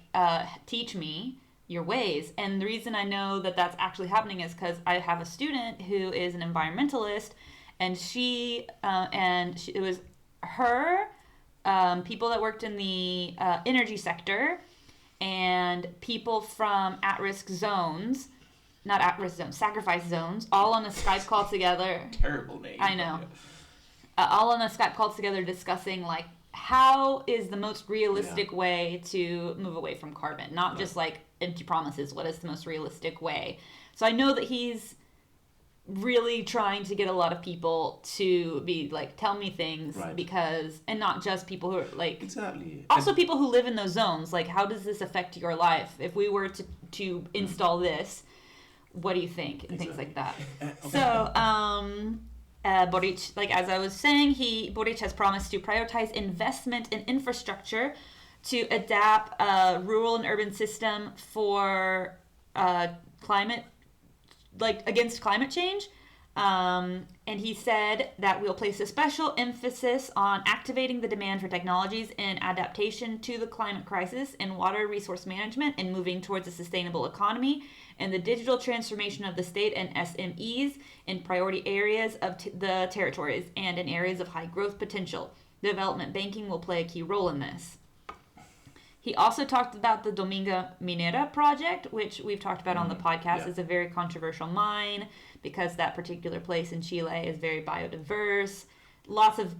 teach me your ways. And the reason I know that that's actually happening is because I have a student who is an environmentalist, and it was her, people that worked in the energy sector, and people from at-risk zones. Not at-risk zones, sacrifice zones, all on a Skype call together. Terrible name. I know. All on a Skype call together discussing, like, how is the most realistic way to move away from carbon? Not just, like, empty promises. What is the most realistic way? So I know that he's really trying to get a lot of people to be, like, tell me things. Right. Because, and not just people who are, like... Exactly. Also people who live in those zones. Like, how does this affect your life? If we were to install this... What do you think? And things like that. So, Boric, like as I was saying, Boric has promised to prioritize investment in infrastructure to adapt a rural and urban system for climate, like against climate change. And he said that we'll place a special emphasis on activating the demand for technologies in adaptation to the climate crisis in water resource management and moving towards a sustainable economy, and the digital transformation of the state and SMEs in priority areas of the territories and in areas of high growth potential. Development banking will play a key role in this. He also talked about the Dominga Minera project, which we've talked about on the podcast. It's a very controversial mine because that particular place in Chile is very biodiverse. Lots of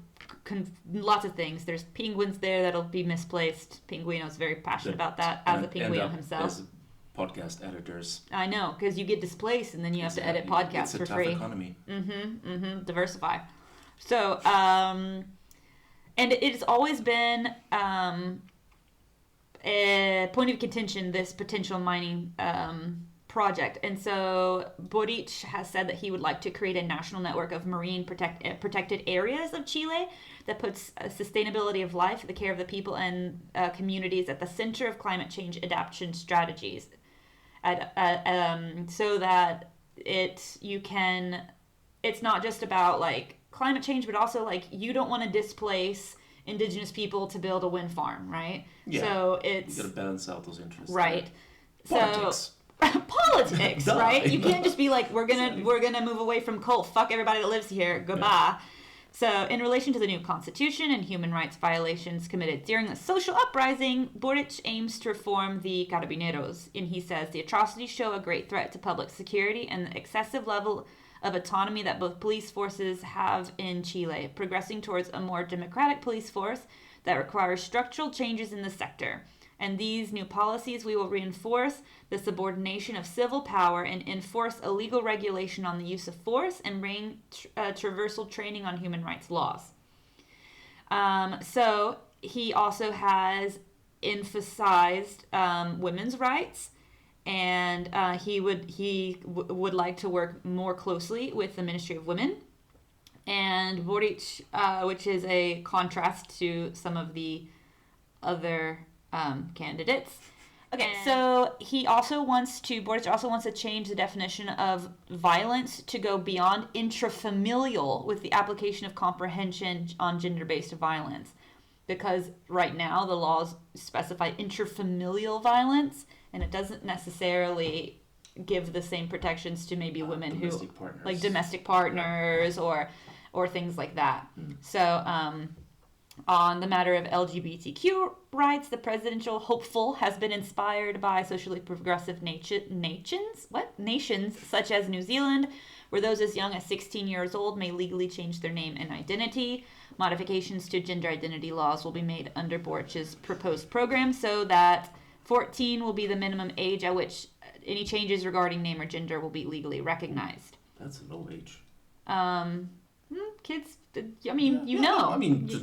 things. There's penguins there that'll be misplaced. Pinguino's very passionate about that as a pinguino himself. As podcast editors. I know, because you get displaced and then you have to edit podcasts for free. It's a tough economy. Diversify. So, and it's always been a point of contention, this potential mining project. And so Boric has said that he would like to create a national network of marine protected areas of Chile that puts sustainability of life, the care of the people and communities at the center of climate change adaptation strategies. So that it's not just about like climate change, but also like you don't want to displace indigenous people to build a wind farm, right? Yeah. So it's you got to balance out those interests. Right. Politics. So politics, right? You can't just be like, we're gonna move away from coal. Fuck everybody that lives here. Goodbye. Yeah. So, in relation to the new constitution and human rights violations committed during the social uprising, Boric aims to reform the carabineros. And he says the atrocities show a great threat to public security and the excessive level of autonomy that both police forces have in Chile, progressing towards a more democratic police force that requires structural changes in the sector. And these new policies, we will reinforce the subordination of civil power and enforce a legal regulation on the use of force and bring traversal training on human rights laws. So he also has emphasized women's rights, and he would like to work more closely with the Ministry of Women. And Boric, which is a contrast to some of the other candidates. Okay, so Boric also wants to change the definition of violence to go beyond intrafamilial with the application of comprehension on gender-based violence. Because right now the laws specify intrafamilial violence, and it doesn't necessarily give the same protections to maybe women who, like domestic partners or things like that. So, on the matter of LGBTQ rights, the presidential hopeful has been inspired by socially progressive nations such as New Zealand, where those as young as 16 years old may legally change their name and identity. Modifications to gender identity laws will be made under Boric's proposed program so that 14 will be the minimum age at which any changes regarding name or gender will be legally recognized. That's a low age. Kids, I mean,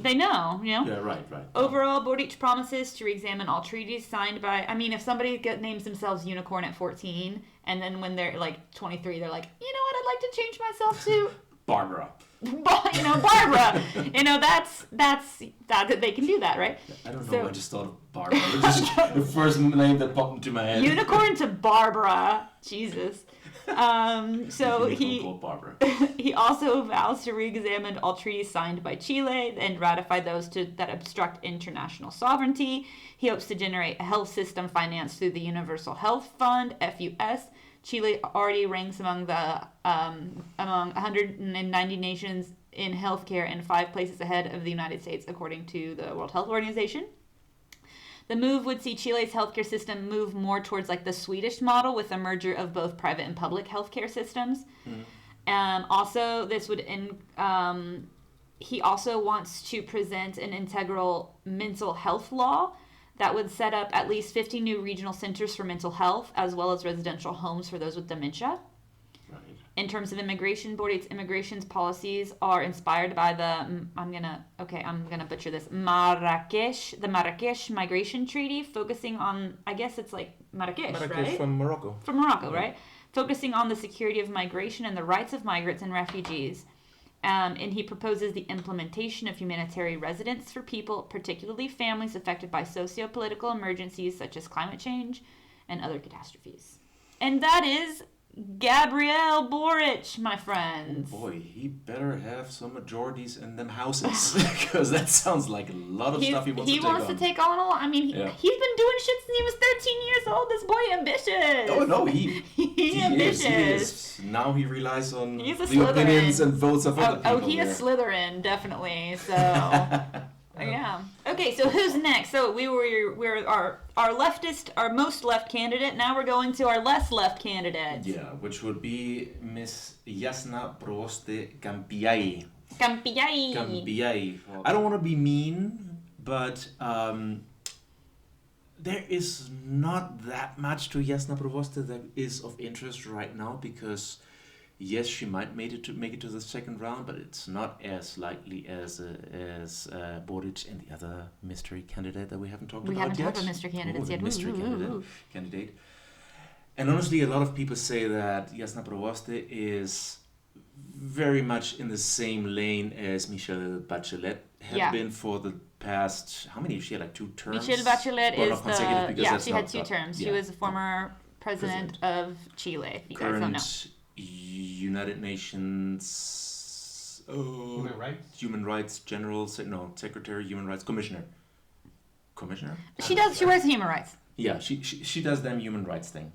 they know, Yeah, right. Overall, Boric promises to re-examine all treaties signed by, if somebody names themselves Unicorn at 14, and then when they're like 23, they're like, you know what, I'd like to change myself to... Barbara. Barbara. That they can do that, right? I don't know. I just thought of Barbara. Just the first name that popped into my head. Unicorn to Barbara. Jesus. So he also vows to re-examine all treaties signed by Chile and ratify those that obstruct international sovereignty. He hopes to generate a health system financed through the Universal Health Fund, FUS. Chile already ranks among 190 nations in healthcare and 5 places ahead of the United States, according to the World Health Organization. The move would see Chile's healthcare system move more towards like the Swedish model with a merger of both private and public healthcare systems. Also, this would he also wants to present an integral mental health law that would set up at least 50 new regional centers for mental health, as well as residential homes for those with dementia. Right. In terms of immigration, Boric's immigration policies are inspired by the, I'm gonna butcher this, the Marrakesh Migration Treaty, focusing on, I guess it's like Marrakesh, right? From Morocco. From Morocco, right? Focusing on the security of migration and the rights of migrants and refugees. And he proposes the implementation of humanitarian residence for people, particularly families affected by socio-political emergencies such as climate change and other catastrophes. And that is Gabriel Boric, my friends. Oh boy, he better have some majorities in them houses, because that sounds like a lot of stuff he wants to take on. He wants to take on a lot. I mean, he's been doing shit since he was 13 years old. This boy ambitious. Oh no, he ambitious. He is. Now he relies on the Slytherin. opinions and votes of other people. Oh, he is Slytherin, definitely. So, yeah. Okay, so who's next? So we're our leftist, our most left candidate. Now we're going to our less left candidate. Yeah, which would be Miss Jasna Provoste Campiai. Campiai. I don't want to be mean, but there is not that much to Jasna Provoste that is of interest right now, because yes, she might make it to the second round, but it's not as likely as Boric and the other mystery candidate that we haven't talked about yet. We haven't talked about mystery candidates yet. Mystery candidate. And honestly, a lot of people say that Jasna Provoste is very much in the same lane as Michelle Bachelet had been for the past, how many? She had like 2 terms? Michelle Bachelet she had 2 terms. She was the former president of Chile, if you guys don't know. United Nations Human Rights Secretary, Human Rights Commissioner. She wears human rights. Yeah, she does them human rights thing.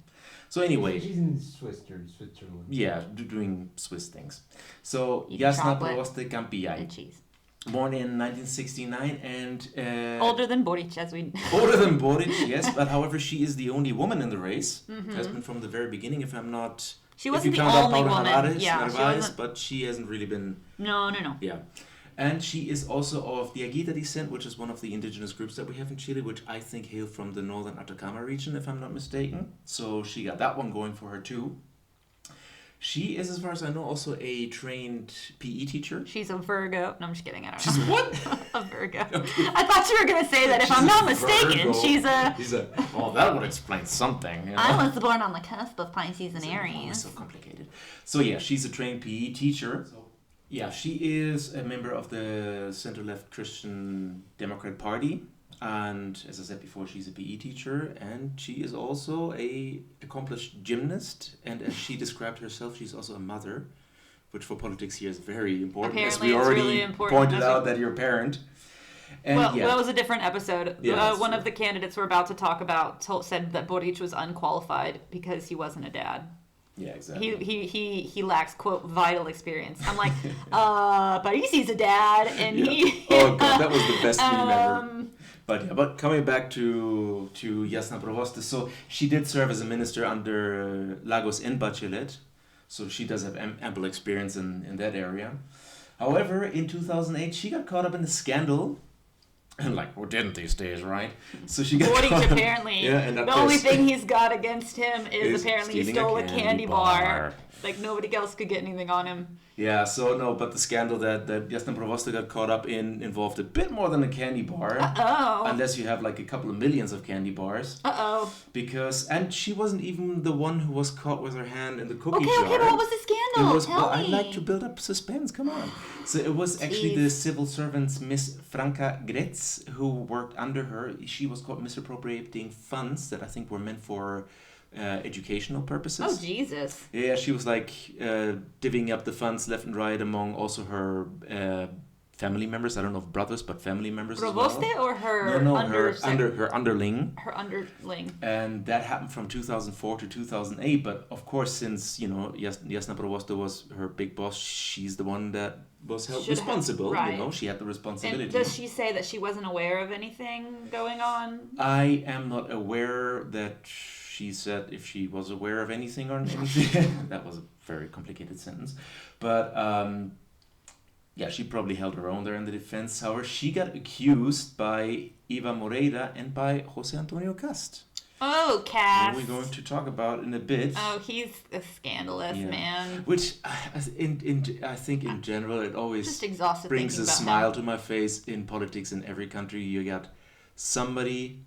So anyway, she's in Switzerland. Yeah, doing Swiss things. So Jasna Provoste Campiai, born in 1969 and older than Boric, as we older than Boric, yes. But however, she is the only woman in the race. Has been from the very beginning. If I'm not. She wasn't the only woman. Narvaez, but she hasn't really been... No. Yeah. And she is also of the Aguita descent, which is one of the indigenous groups that we have in Chile, which I think hail from the northern Atacama region, if I'm not mistaken. So she got that one going for her too. She is, as far as I know, also a trained PE teacher. She's a Virgo. No, I'm just kidding. I don't She's know. what? A Virgo. Okay. I thought you were going to say that if She's I'm not a mistaken, Virgo. she's a... Well, that would explain something. You know? I was born on the cusp of Pisces and It's Aries. so complicated. So yeah, she's a trained PE teacher. Yeah, she is a member of the center-left Christian Democrat Party. And as I said before, she's a PE teacher, and she is also a accomplished gymnast. And as she described herself, she's also a mother, which for politics here is very important. Apparently as we it's already really important. pointed out that you're a parent. And Well, yeah, that was a different episode. Yeah, that's One true. of the candidates we're about to talk about said that Boric was unqualified because he wasn't a dad. yeah, exactly. He lacks, quote, vital experience. I'm like, but he's a dad, and Yeah. he... Oh god, that was the best meme ever. But coming back to Jasna Provoste, so she did serve as a minister under Lagos and Bachelet, so she does have ample experience in that area. However, in 2008, she got caught up in a scandal. And like, who didn't these days, right? So she got Boric caught up- apparently, Yeah, and the only thing he's got against him is Is apparently he stealing a stole a candy candy bar. bar. Like, nobody else could get anything on him. Yeah, so no, but the scandal that Jasna Provoste got caught up in involved a bit more than a candy bar. Uh-oh. Unless you have like a couple of millions of candy bars. Uh-oh. And she wasn't even the one who was caught with her hand in the cookie Okay, jar. but what was the scandal? It was, Tell I me. like to build up suspense, come on. So it was actually the Jeez. civil servants, Miss Franca Gretz, who worked under her. She was caught misappropriating funds that I think were meant for educational purposes. Oh, Jesus. Yeah, she was like divvying up the funds left and right among also her family members. I don't know if brothers, but family members Provoste as well. or her No, under... her underling. Her underling. And that happened from 2004 to 2008. But of course, since, Jasna Provoste was her big boss, she's the one that was held Should have- responsible. right. She had the responsibility. And does she say that she wasn't aware of anything going on? I am not aware that she said if she was aware of anything or anything. That was a very complicated sentence. But yeah, she probably held her own there in the defense. However, she got accused by Eva Moreira and by Jose Antonio Cast. Oh, Who Cass. we're going to talk about in a bit. Oh, he's a scandalous Yeah. man. Which I think in general it always Just exhausted brings a thinking about smile him. to my face in politics in every country. You got somebody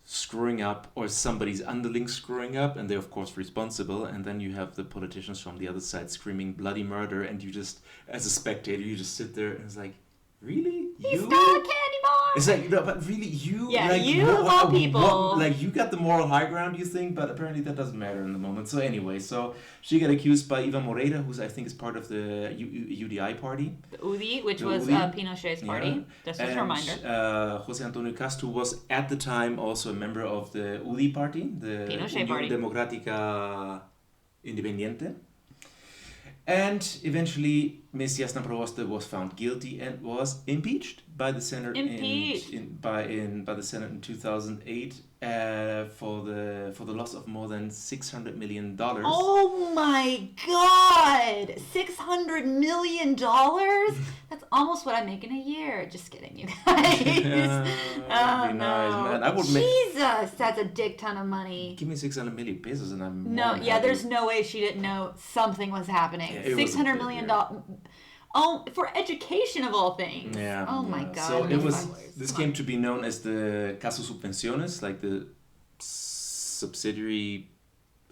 screwing up or somebody's underling screwing up, and they're of course responsible, and then you have the politicians from the other side screaming bloody murder, and you just, as a spectator, you just sit there and it's like, really? He stole a candy bar! It's like, no, but really, you? Yeah, like, you of all people. like, you got the moral high ground, you think, but apparently that doesn't matter in the moment. So anyway, so she got accused by Eva Moreira, who's I think is part of the UDI party. The UDI, which The was UDI. Pinochet's Yeah. party. Just as a reminder. Jose Antonio Cast, who was at the time also a member of the UDI party, the Pinochet Unión party. Democrática Independiente. And eventually, Ms. Jasna Provoste was found guilty and was impeached by the Senate Impeached. by the Senate in 2008 for the loss of more than $600 million. Oh my god! $600 million? That's almost what I make in a year. Just kidding, you guys. That'd be nice, man. I would make. Jesus, that's a dick ton of money. Give me 600 million pesos and I'm No, more than yeah, happy. there's no way she didn't know something was happening. Yeah, it was a $600 bit million. weird. Oh, for education of all things. Yeah. Oh my yeah. god. So it was. $1 This came to be known as the Caso Subvenciones, like the subsidiary.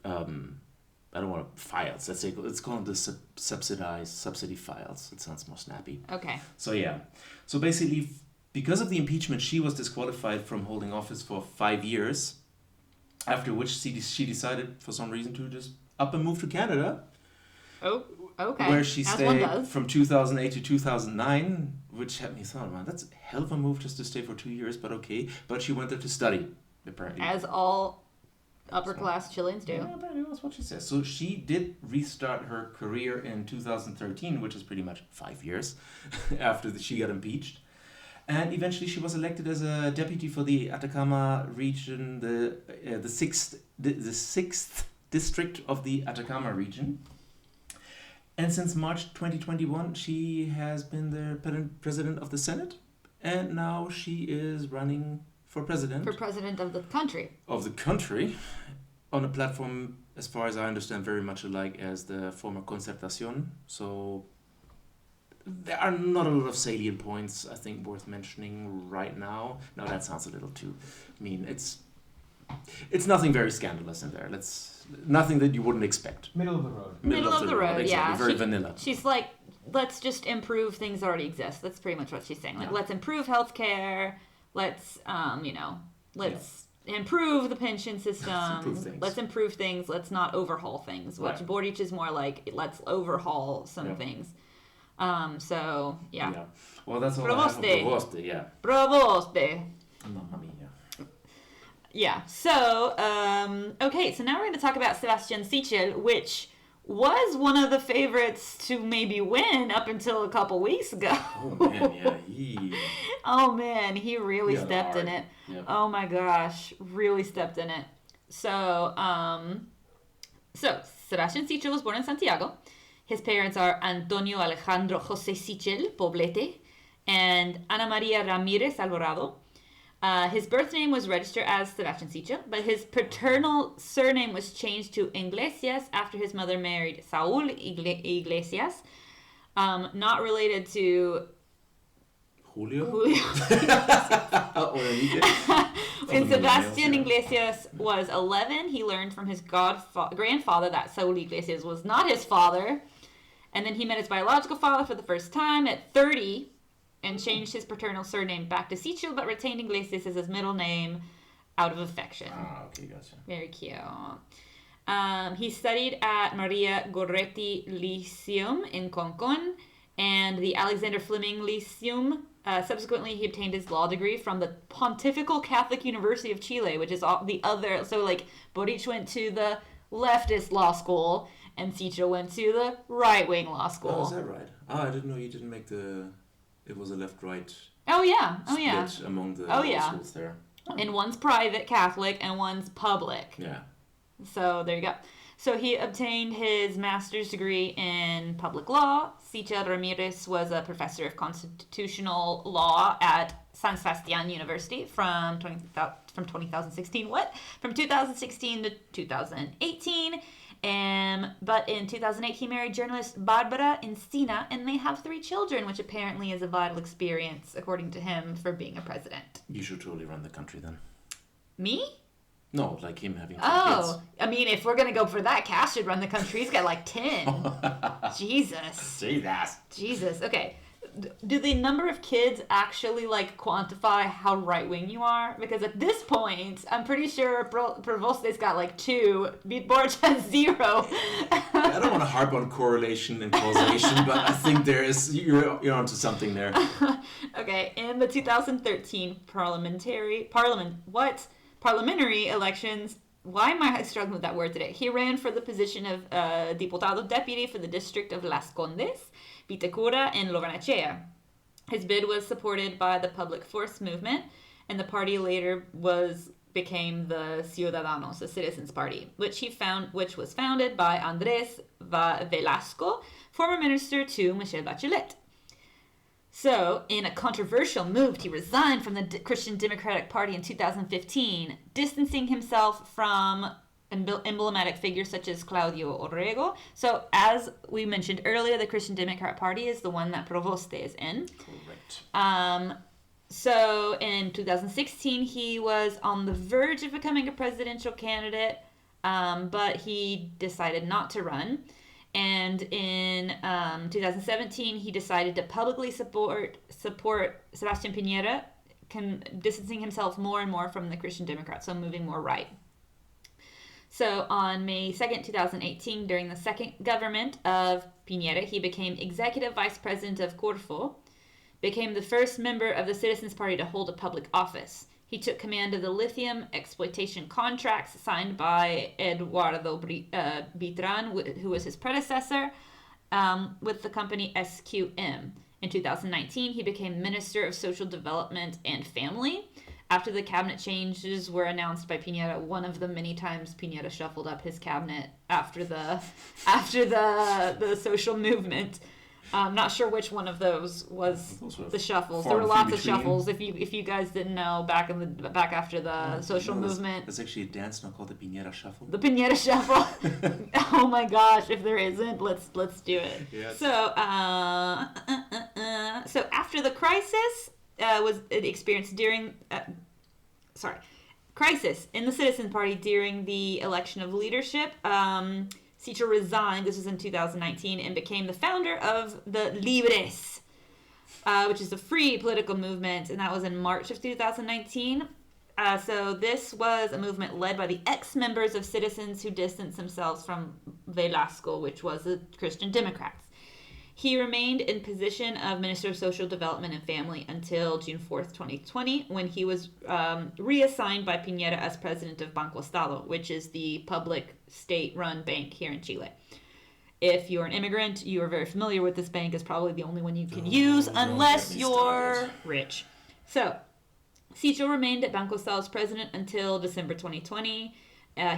I don't want to files. Let's say let's call them the subsidy files. It sounds more snappy. Okay. So yeah. So basically, because of the impeachment, she was disqualified from holding office for 5 years. After which she decided, for some reason, to just up and move to Canada. Oh, okay. Where she As one stayed does. from 2008 to 2009, which had me thought, man, that's a hell of a move just to stay for 2 years, but okay. But she went there to study, apparently. As all upper class Chileans do. Yeah, apparently that's what she says. So she did restart her career in 2013, which is pretty much 5 years after she got impeached. And eventually she was elected as a deputy for the Atacama region, the sixth district of the Atacama region. And since March 2021, she has been the president of the Senate. And now she is running for president. For president of the country. Of the country. On a platform, as far as I understand, very much alike as the former Concertación. So there are not a lot of salient points, I think, worth mentioning right now. No, that sounds a little too mean. It's nothing very scandalous in there. Nothing that you wouldn't expect. Middle of the road. Middle of the road, exactly. yeah. Very vanilla. She's like, let's just improve things that already exist. That's pretty much what she's saying. Like, let's improve healthcare. Let's, improve the pension system. Let's improve things. Let's not overhaul things. Which Boric is more like, let's overhaul some things. So, yeah. Well, that's all I have for Provoste, yeah. Provoste. Mamma mia. Yeah, so, okay, so now we're going to talk about Sebastian Sichel, which was one of the favorites to maybe win up until a couple weeks ago. Oh, man, yeah, Oh, man, he really stepped in it. Yeah. Oh, my gosh, really stepped in it. So, Sebastian Sichel was born in Santiago. His parents are Antonio Alejandro José Sichel Poblete and Ana María Ramírez Alvarado. His birth name was registered as Sebastian Sichel, but his paternal surname was changed to Iglesias after his mother married Saúl Iglesias, not related to Julio. When Sebastian Iglesias was 11, he learned from his grandfather that Saúl Iglesias was not his father, and then he met his biological father for the first time at 30, and changed his paternal surname back to Sichel, but retained Iglesias as his middle name out of affection. Ah, okay, gotcha. Very cute. He studied at Maria Goretti Lyceum in Concon and the Alexander Fleming Lyceum. Subsequently, he obtained his law degree from the Pontifical Catholic University of Chile, which is the other. So, like, Boric went to the leftist law school, and Sichel went to the right-wing law school. Oh, is that right? I didn't know you didn't make it was a left-right split among the schools there. And one's private Catholic and one's public. Yeah. So there you go. So he obtained his master's degree in public law. Sichel Ramirez was a professor of constitutional law at San Sebastián University from 2016. From 2016 to 2018. But in 2008, he married journalist Barbara Encina, and they have 3 children, which apparently is a vital experience, according to him, for being a president. You should totally run the country then. Me? No, like him having 3 kids. I mean, if we're going to go for that, Cass should run the country. He's got like 10. Jesus. Jesus. Okay. Do the number of kids actually, like, quantify how right-wing you are? Because at this point, I'm pretty sure Provoste's got, like, 2. Boric has 0. I don't want to harp on correlation and causation, but I think you're onto something there. Okay, in the 2013 parliamentary elections, why am I struggling with that word today? He ran for the position of Diputado Deputy for the district of Las Condes, Vitacura, and Lo Barnechea. His bid was supported by the Public Force Movement, and the party later became the Ciudadanos, the Citizens Party, which was founded by Andrés Velasco, former minister to Michelle Bachelet. So, in a controversial move, he resigned from the Christian Democratic Party in 2015, distancing himself from emblematic figures such as Claudio Orrego. So, as we mentioned earlier, the Christian Democrat Party is the one that Provoste is in. Correct. So, in 2016, he was on the verge of becoming a presidential candidate, but he decided not to run. And in 2017, he decided to publicly support Sebastián Piñera, distancing himself more and more from the Christian Democrats, so moving more right. So on May 2nd, 2018, during the second government of Piñera, he became executive vice president of Corfo, became the first member of the Citizens Party to hold a public office. He took command of the lithium exploitation contracts signed by Eduardo Bitran, who was his predecessor, with the company SQM. In 2019, he became Minister of Social Development and Family. After the cabinet changes were announced by Piñera, one of the many times Piñera shuffled up his cabinet after the social movement. I'm not sure which one of those was the shuffles. There were lots of shuffles. If you guys didn't know, back after the social movement. There's actually a dance now called the Piñera Shuffle. The Piñera Shuffle. Oh my gosh! If there isn't, let's do it. Yes. So after the crisis was experienced during crisis in the Citizen Party during the election of leadership. Sichel resigned, this was in 2019, and became the founder of the Libres, which is a free political movement, and that was in March of 2019. So this was a movement led by the ex-members of Citizens who distanced themselves from Velasco, which was the Christian Democrats. He remained in position of Minister of Social Development and Family until June 4th, 2020, when he was reassigned by Piñera as president of Banco Estado, which is the public state-run bank here in Chile. If you're an immigrant, you are very familiar with this bank. It's probably the only one you can use unless you're rich. So, Sichel remained at Banco Estado's president until December 2020.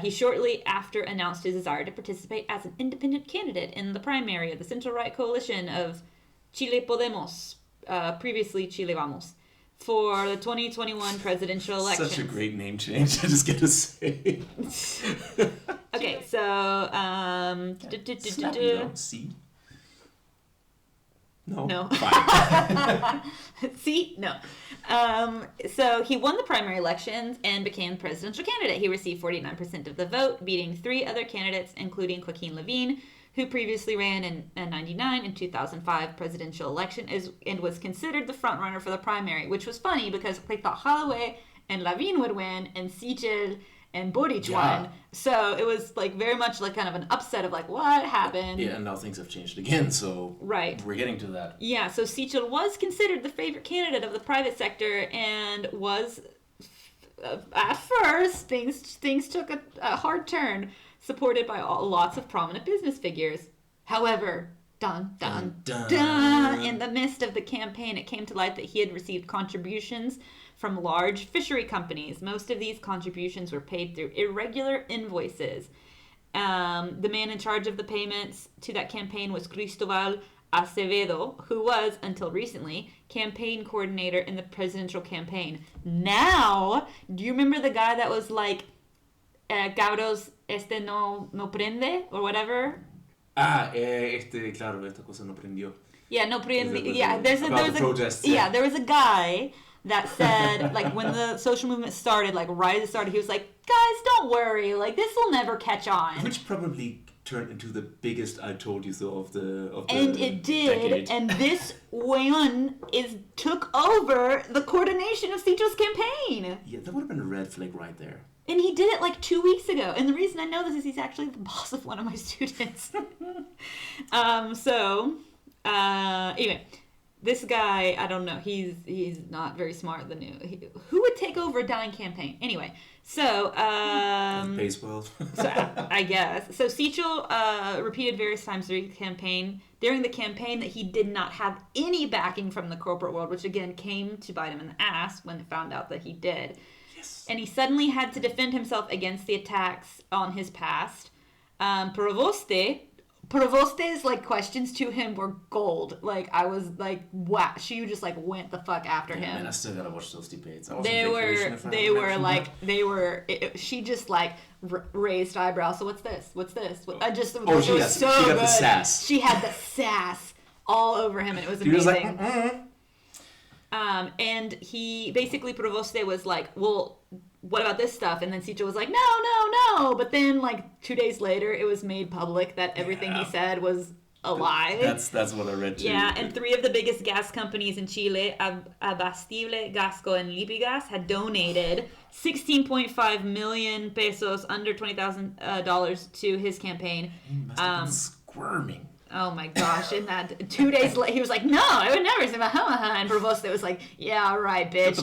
He shortly after announced his desire to participate as an independent candidate in the primary of the central-right coalition of Chile Podemos, previously Chile Vamos, for the 2021 presidential election. Such a great name change, I just get to say. Okay, so... See? No. No. Fine. See? No. So he won the primary elections and became presidential candidate. He received 49% of the vote, beating 3 other candidates, including Joaquin Levine, who previously ran in 1999 and 2005 presidential election and was considered the frontrunner for the primary, which was funny because they thought Holloway and Levine would win and Sichel and Boric won. So it was like very much like kind of an upset of like, what happened? Yeah, and now things have changed again, so right. We're getting to that. Yeah, so Sichel was considered the favorite candidate of the private sector and was, at first, things took a hard turn, supported by lots of prominent business figures. However, in the midst of the campaign, it came to light that he had received contributions from large fishery companies. Most of these contributions were paid through irregular invoices. The man in charge of the payments to that campaign was Cristobal Acevedo, who was, until recently, campaign coordinator in the presidential campaign. Now, do you remember the guy that was like, cabros, no prende, or whatever? Claro, esta cosa no prendió. Yeah, no prende. Yeah, there was a guy that said, like, when the social movement started, like, right as it started, he was like, guys, don't worry, like, this will never catch on. Which probably turned into the biggest I told you so of the and it did, decade. And this weon took over the coordination of Sichel's campaign. Yeah, that would have been a red flag right there. And he did it like 2 weeks ago. And the reason I know this is he's actually the boss of one of my students. Anyway, this guy, I don't know. He's not very smart. Who would take over a dying campaign? Anyway, so... pays well. So I guess. So Sichel repeated various times during the campaign that he did not have any backing from the corporate world, which again came to bite him in the ass when it found out that he did. And he suddenly had to defend himself against the attacks on his past. Provoste's like questions to him were gold. Like I was like, wow, she just like went the fuck after him. Man, I still gotta watch those debates. She just like raised eyebrows. So what's this? What's this? She had the sass. She had the sass all over him, and it was amazing. He was like, and he basically, Provoste was like, well, what about this stuff? And then Sichel was like, no. But then like 2 days later, it was made public that everything he said was a lie. That's what I read too. Yeah, and 3 of the biggest gas companies in Chile, Abastible, Gasco, and Lipigas, had donated 16.5 million pesos, under $20,000, to his campaign. He must have been squirming. Oh my gosh, and that 2 days later, he was like, no, I would never say and Provoste was like, yeah, right, bitch.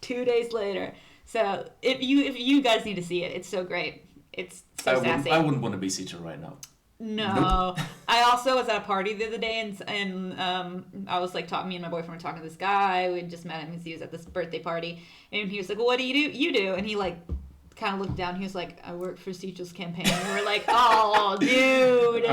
2 days later. So if you guys need to see it, it's so great. It's so sassy. I wouldn't want to be Sichel right now. No. Nope. I also was at a party the other day, and I was like talking. Me and my boyfriend were talking to this guy. We had just met him because he was at this birthday party, and he was like, "Well, what do you do?" And he like kind of looked down. He was like, "I work for Sichel's campaign." And we were like, "Oh, dude,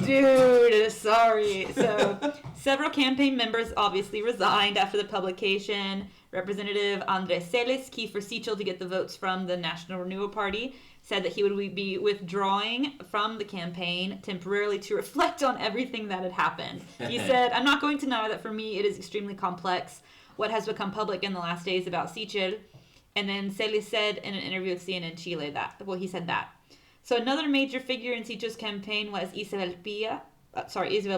dude, sorry." So several campaign members obviously resigned after the publication. Representative Andres Celis, key for Sichel to get the votes from the National Renewal Party, said that he would be withdrawing from the campaign temporarily to reflect on everything that had happened. He said, "I'm not going to deny that for me it is extremely complex what has become public in the last days about Sichel." And then Celis said in an interview with CNN Chile he said that. So another major figure in Sichel's campaign was Isabel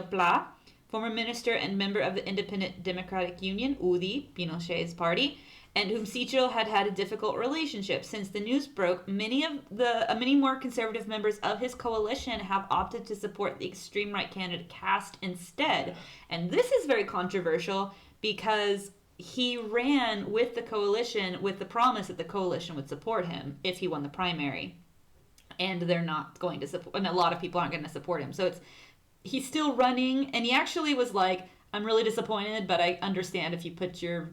Pla, former minister and member of the Independent Democratic Union, UDI, Pinochet's party, and whom Sichel had a difficult relationship. Since the news broke, many more conservative members of his coalition have opted to support the extreme right candidate Cast instead. And this is very controversial because he ran with the coalition with the promise that the coalition would support him if he won the primary. And they're not going to support, and a lot of people aren't going to support him. So he's still running, and he actually was like, "I'm really disappointed, but I understand if you put your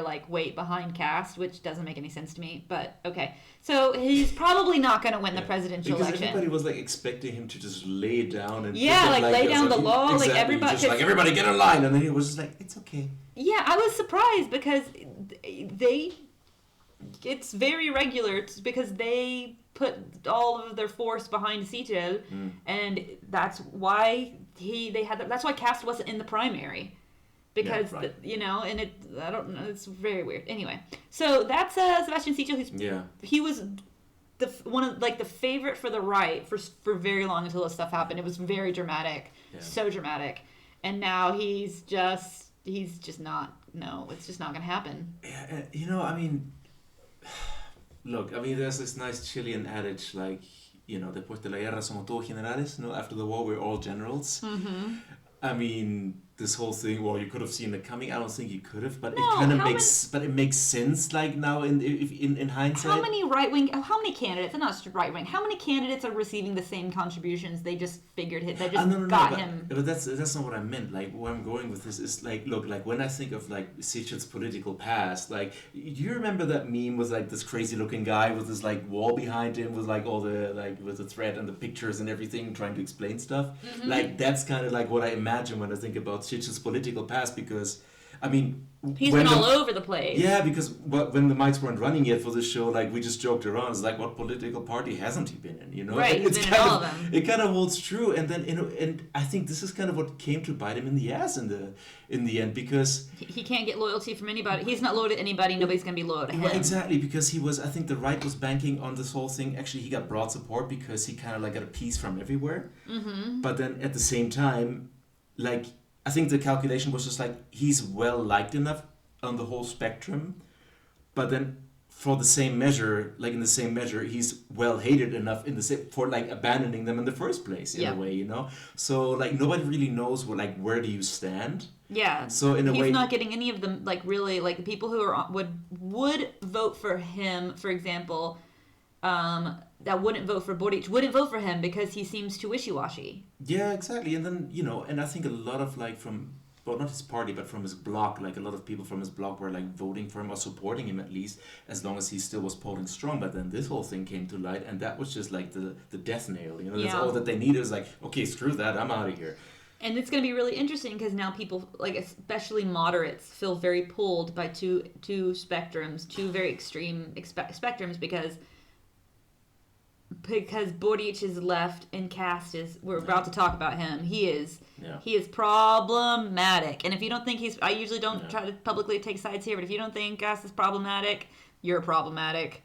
like weight behind Cast," which doesn't make any sense to me, but okay. So he's probably not going to win the presidential election. Because everybody was like expecting him to just lay down and lay down the law, exactly, like everybody, just like everybody get in line, and then he was just like, "It's okay." Yeah, I was surprised because it's very regular. It's because they put all of their force behind Sichel, and that's why that's why Cast wasn't in the primary. Because, I don't know, it's very weird. Anyway, so that's Sebastian Sichel. He was the favorite for the right for very long until this stuff happened. It was very dramatic, so dramatic. And now he's just not, it's just not going to happen. Yeah, look, there's this nice Chilean adage, like, después de la guerra somos todos generales, after the war we're all generals. Mm-hmm. This whole thing, well, you could have seen it coming. I don't think you could have, but it makes sense, like, now in hindsight. How many candidates, not just right wing, how many candidates are receiving the same contributions? They just figured him. But that's not what I meant. Like, where I'm going with this is, like, look, like, when I think of, like, Sichel's political past, like, do you remember that meme with, like, this crazy looking guy with this, like, wall behind him with, like, all the, like, with the thread and the pictures and everything trying to explain stuff? Mm-hmm. Like, that's kind of like what I imagine when I think about Sichel's political past, because he's been all over the place. Yeah, because when the mics weren't running yet for this show, like, we just joked around. It's like, what political party hasn't he been in? Right, he's been in all of them. It kind of holds true, and then and I think this is kind of what came to bite him in the ass in the end, because he can't get loyalty from anybody. He's not loyal to anybody. Nobody's gonna be loyal to him. Well, exactly, because I think the right was banking on this whole thing. Actually, he got broad support because he kind of like got a piece from everywhere. Mm-hmm. But then at the same time, like, I think the calculation was just like, he's well liked enough on the whole spectrum, but then in the same measure, he's well hated enough for like abandoning them in the first place in a way, So, like, nobody really knows where do you stand. Yeah. So in a way, he's not getting any of them, like, really, like, the people who would vote for him, for example, that wouldn't vote for Boric wouldn't vote for him because he seems too wishy-washy. Yeah, exactly. And then, and I think a lot of, like, not his party, but from his bloc, like, a lot of people from his bloc were, like, voting for him or supporting him, at least, as long as he still was polling strong. But then this whole thing came to light, and that was just, like, the death nail, That's all that they needed. Is like, okay, screw that, I'm out of here. And it's going to be really interesting because now people, like, especially moderates, feel very pulled by two spectrums, two very extreme spectrums, because Boric is left and Cast we're about to talk about him. He is problematic. And if you don't think I usually don't try to publicly take sides here, but if you don't think Cast is problematic, you're problematic.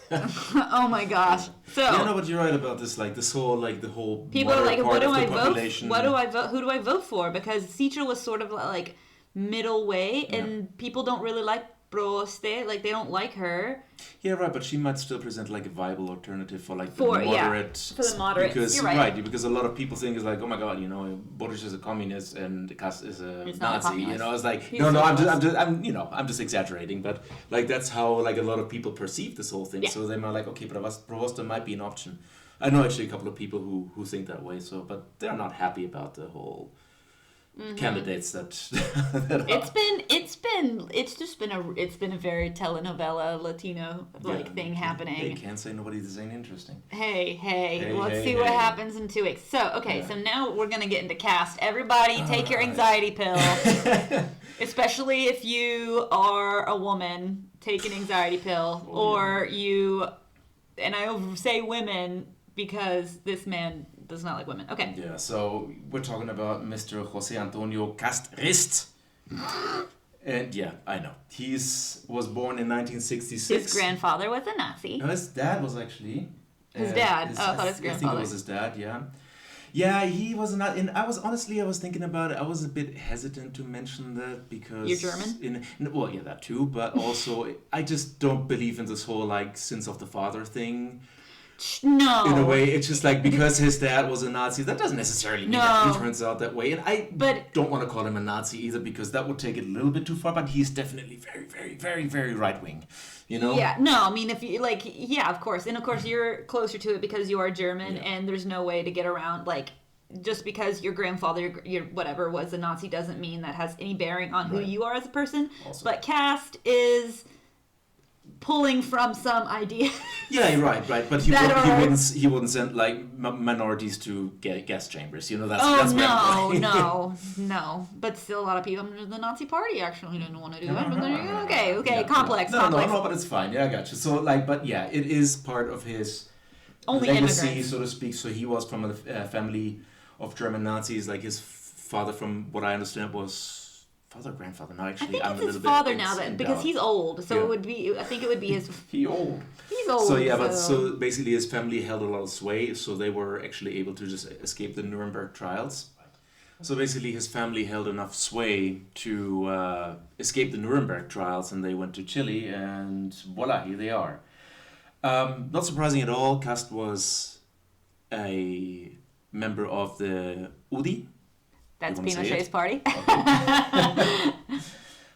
Oh my gosh. So yeah, no, but you're right about this, like, this whole, like, the whole people are like, what do I vote? Who do I vote for? Because Sichel was sort of like middle way, and people don't really like Proste, like, they don't like her. Yeah, right, but she might still present, like, a viable alternative for, like, the moderate. For the moderates, because, you're right. Because a lot of people think it's like, oh my god, Boric is a communist and Cast is a Nazi. It's like, I'm just exaggerating, but, like, that's how, like, a lot of people perceive this whole thing. Yeah. So they're like, okay, Provosto might be an option. I know actually a couple of people who think that way. So, but they're not happy about the whole candidates that. that It's been a very telenovela Latino thing happening. Hey, can't say nobody's ain't interesting. Hey, let's see what happens in 2 weeks. So, so now we're going to get into cast. Everybody take your anxiety pill. Especially if you are a woman, take an anxiety pill. Or you, and I say women because this man does not like women. Okay. Yeah, so we're talking about Mr. José Antonio Castrist. And yeah, I know. He was born in 1966. His grandfather was a Nazi. No, his dad was actually... His dad? I thought his grandfather. I think it was his dad, yeah. Yeah, he was not... And I was thinking about it. I was a bit hesitant to mention that because... You're German? Well, yeah, that too. But also, I just don't believe in this whole, sins of the father thing. No. In a way, it's just because his dad was a Nazi, that doesn't necessarily mean that he turns out that way. And I don't want to call him a Nazi either because that would take it a little bit too far, but he's definitely very, very, very, very right-wing, you know? Yeah, no, I mean, if you, of course. And of course, you're closer to it because you are German and there's no way to get around, just because your grandfather, your whatever, was a Nazi doesn't mean that has any bearing on who you are as a person. Also. But caste is... pulling from some idea. Yeah, right. But he wouldn't send minorities to gas chambers. You know, that's no. But still, a lot of people in the Nazi Party actually didn't want to do it. Okay, complex. No, but it's fine. Yeah, I got you. So, but yeah, it is part of his legacy, so to speak. So he was from a family of German Nazis. His father, from what I understand, was. Father or grandfather? No, actually, I think it's his father now, because he's old. So it would be. I think it would be his. He's old. So yeah, so basically, his family held a lot of sway, so they were actually able to just escape the Nuremberg trials. So basically, his family held enough sway to escape the Nuremberg trials, and they went to Chile, and voila, here they are. Not surprising at all. Kast was a member of the UDI. That's Pinochet's party. Okay.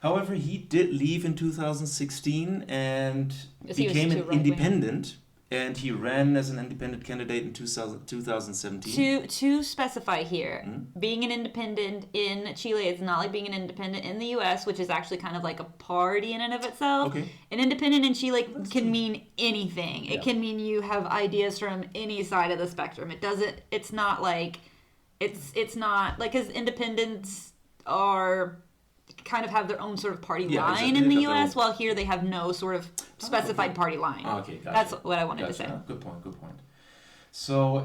However, he did leave in 2016 and became an independent. And he ran as an independent candidate in 2017. To specify here, being an independent in Chile is not like being an independent in the U.S., which is actually kind of like a party in and of itself. Okay. An independent in Chile can mean anything. It can mean you have ideas from any side of the spectrum. It's not like, because independents are... kind of have their own sort of party line in the U.S., while here they have no sort of specified party line. Okay, gotcha. That's what I wanted to say. Good point. So,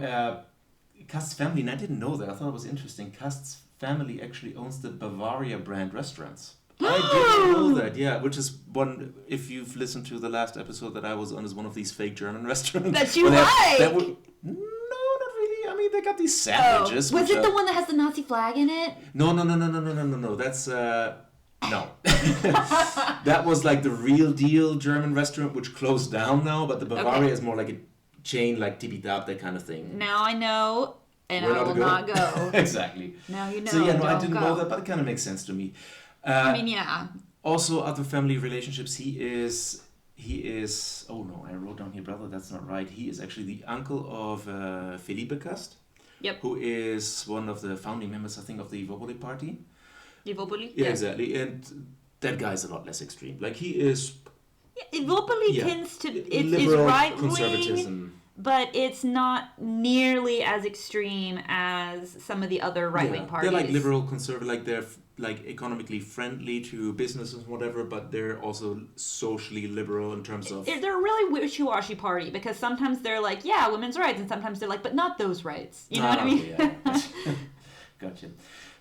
Kast's family, and I didn't know that, I thought it was interesting, Kast's family actually owns the Bavaria brand restaurants. I didn't know that, yeah, which is one, if you've listened to the last episode that I was on, is one of these fake German restaurants. That you like! No, not really. I mean, they got these sandwiches. Was it the one that has the Nazi flag in it? No. That's, no. That was like the real deal German restaurant, which closed down now, but the Bavaria is more like a chain, like Tibidab, that kind of thing. Now I know, and I will not go. Exactly. Now you know. So yeah, no, I didn't know that, but it kind of makes sense to me. I mean, yeah. Also, other family relationships, he is, oh no, I wrote down here, brother, that's not right. He is actually the uncle of Felipe Kast. Yep. Who is one of the founding members, I think, of the Evopoli party. Evopoli? Yeah, exactly. And that guy's a lot less extreme. Like, he is... Yeah, Evopoli tends to... It's right-wing, conservatism. But it's not nearly as extreme as some of the other right-wing parties. They're like liberal, conservative, like they're like economically friendly to businesses and whatever, but they're also socially liberal in terms of... They're a really wishy-washy party, because sometimes they're like, yeah, women's rights, and sometimes they're like, but not those rights. You know what I mean? Yeah. Gotcha.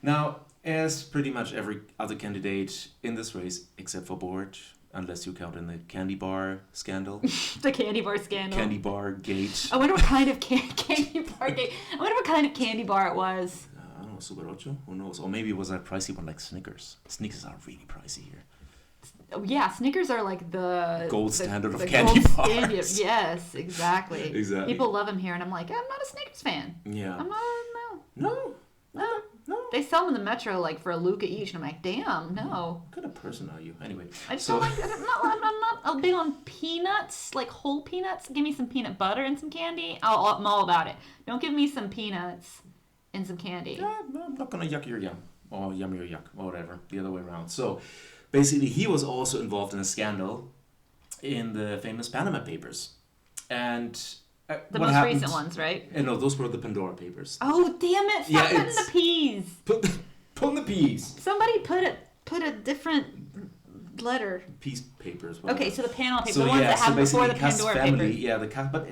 Now, as pretty much every other candidate in this race, except for Bort, unless you count in the candy bar scandal. The candy bar scandal. Candy bar gate. I wonder what kind of candy bar gate. I wonder what kind of candy bar it was. I don't know, Super Ocho? Who knows? Or maybe it was a pricey one like Snickers. Snickers are really pricey here. Oh, yeah, Snickers are like the... gold standard of candy bars. Yes, exactly. Exactly. People love them here, and I'm like, I'm not a Snickers fan. Yeah. I'm not, No. They sell them in the metro like for a luca each, and I'm like, damn, no. What kind of person are you? Anyway. I just don't like. I'm not big on peanuts, like whole peanuts. Give me some peanut butter and some candy. I'm all about it. Don't give me some peanuts and some candy. Yeah, I'm not gonna yuck your yum. Or yum your yuck. Or whatever. The other way around. So, basically, he was also involved in a scandal in the famous Panama Papers. And... the most recent ones, right? No, those were the Pandora Papers. Oh, damn it! Stop putting the P's. Put in the P's. Somebody put a different letter. Peace papers. Whatever. Okay, so the Panama Papers, the ones that happened before the Pandora family, Papers. Yeah, but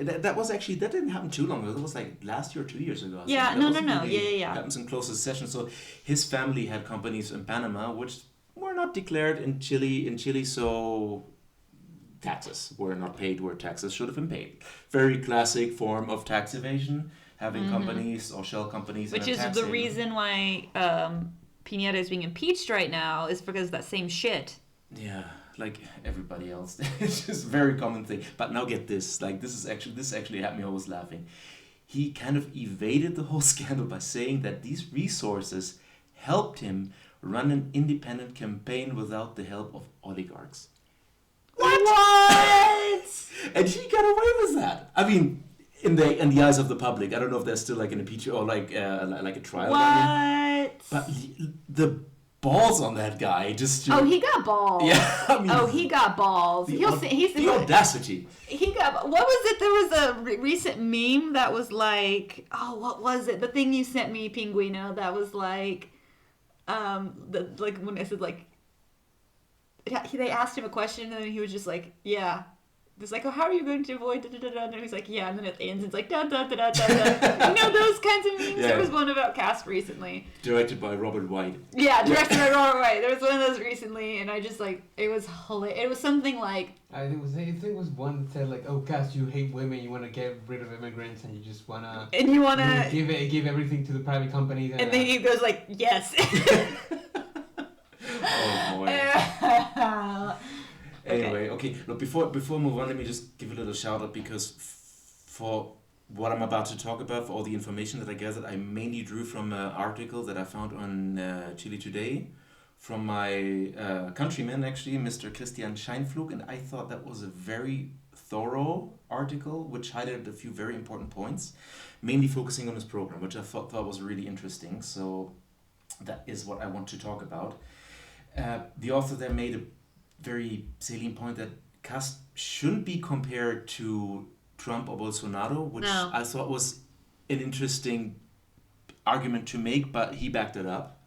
that didn't happen too long ago. That was like last year or 2 years ago. Yeah, no. Yeah. Happens in close succession. So his family had companies in Panama which were not declared in Chile, so taxes were not paid where taxes should have been paid. Very classic form of tax evasion, having companies or shell companies. Which is the reason why Piñera is being impeached right now, is because of that same shit. Yeah, like everybody else. It's just a very common thing. But now get this. Like this actually had me always laughing. He kind of evaded the whole scandal by saying that these resources helped him run an independent campaign without the help of oligarchs. What? And he got away with that. I mean, in the eyes of the public, I don't know if there's still like an impeachment or like a trial. What? I mean, but the balls on that guy just. Oh, he got balls. Yeah. I mean, he got balls. The audacity. He got. What was it? There was a recent meme that was like, oh, what was it? The thing you sent me, Pinguino, that was like, like when I said like. They asked him a question and then he was just like, yeah. It's like, oh, how are you going to avoid da-da-da-da? And he's like, yeah. And then it ends, it's like, da-da-da-da-da-da. You know those kinds of memes? Yeah. There was one about Cast recently. Directed by Robert White. Yeah, directed by Robert White. There was one of those recently, and I just, like, it was hilarious. It was something like... I think it was one that said, like, oh, Cast, you hate women, you want to get rid of immigrants, and you just want to... And you want to... Give everything to the private companies. And then he goes like, yes. Oh, boy. Anyway, okay. Look, before we move on, let me just give a little shout out because for what I'm about to talk about, for all the information that I gathered, I mainly drew from an article that I found on Chile Today from my countryman, actually, Mr. Christian Scheinflug, and I thought that was a very thorough article which highlighted a few very important points, mainly focusing on his program, which I thought was really interesting. So that is what I want to talk about. The author there made a very salient point that Cast shouldn't be compared to Trump or Bolsonaro, which I thought was an interesting argument to make, but he backed it up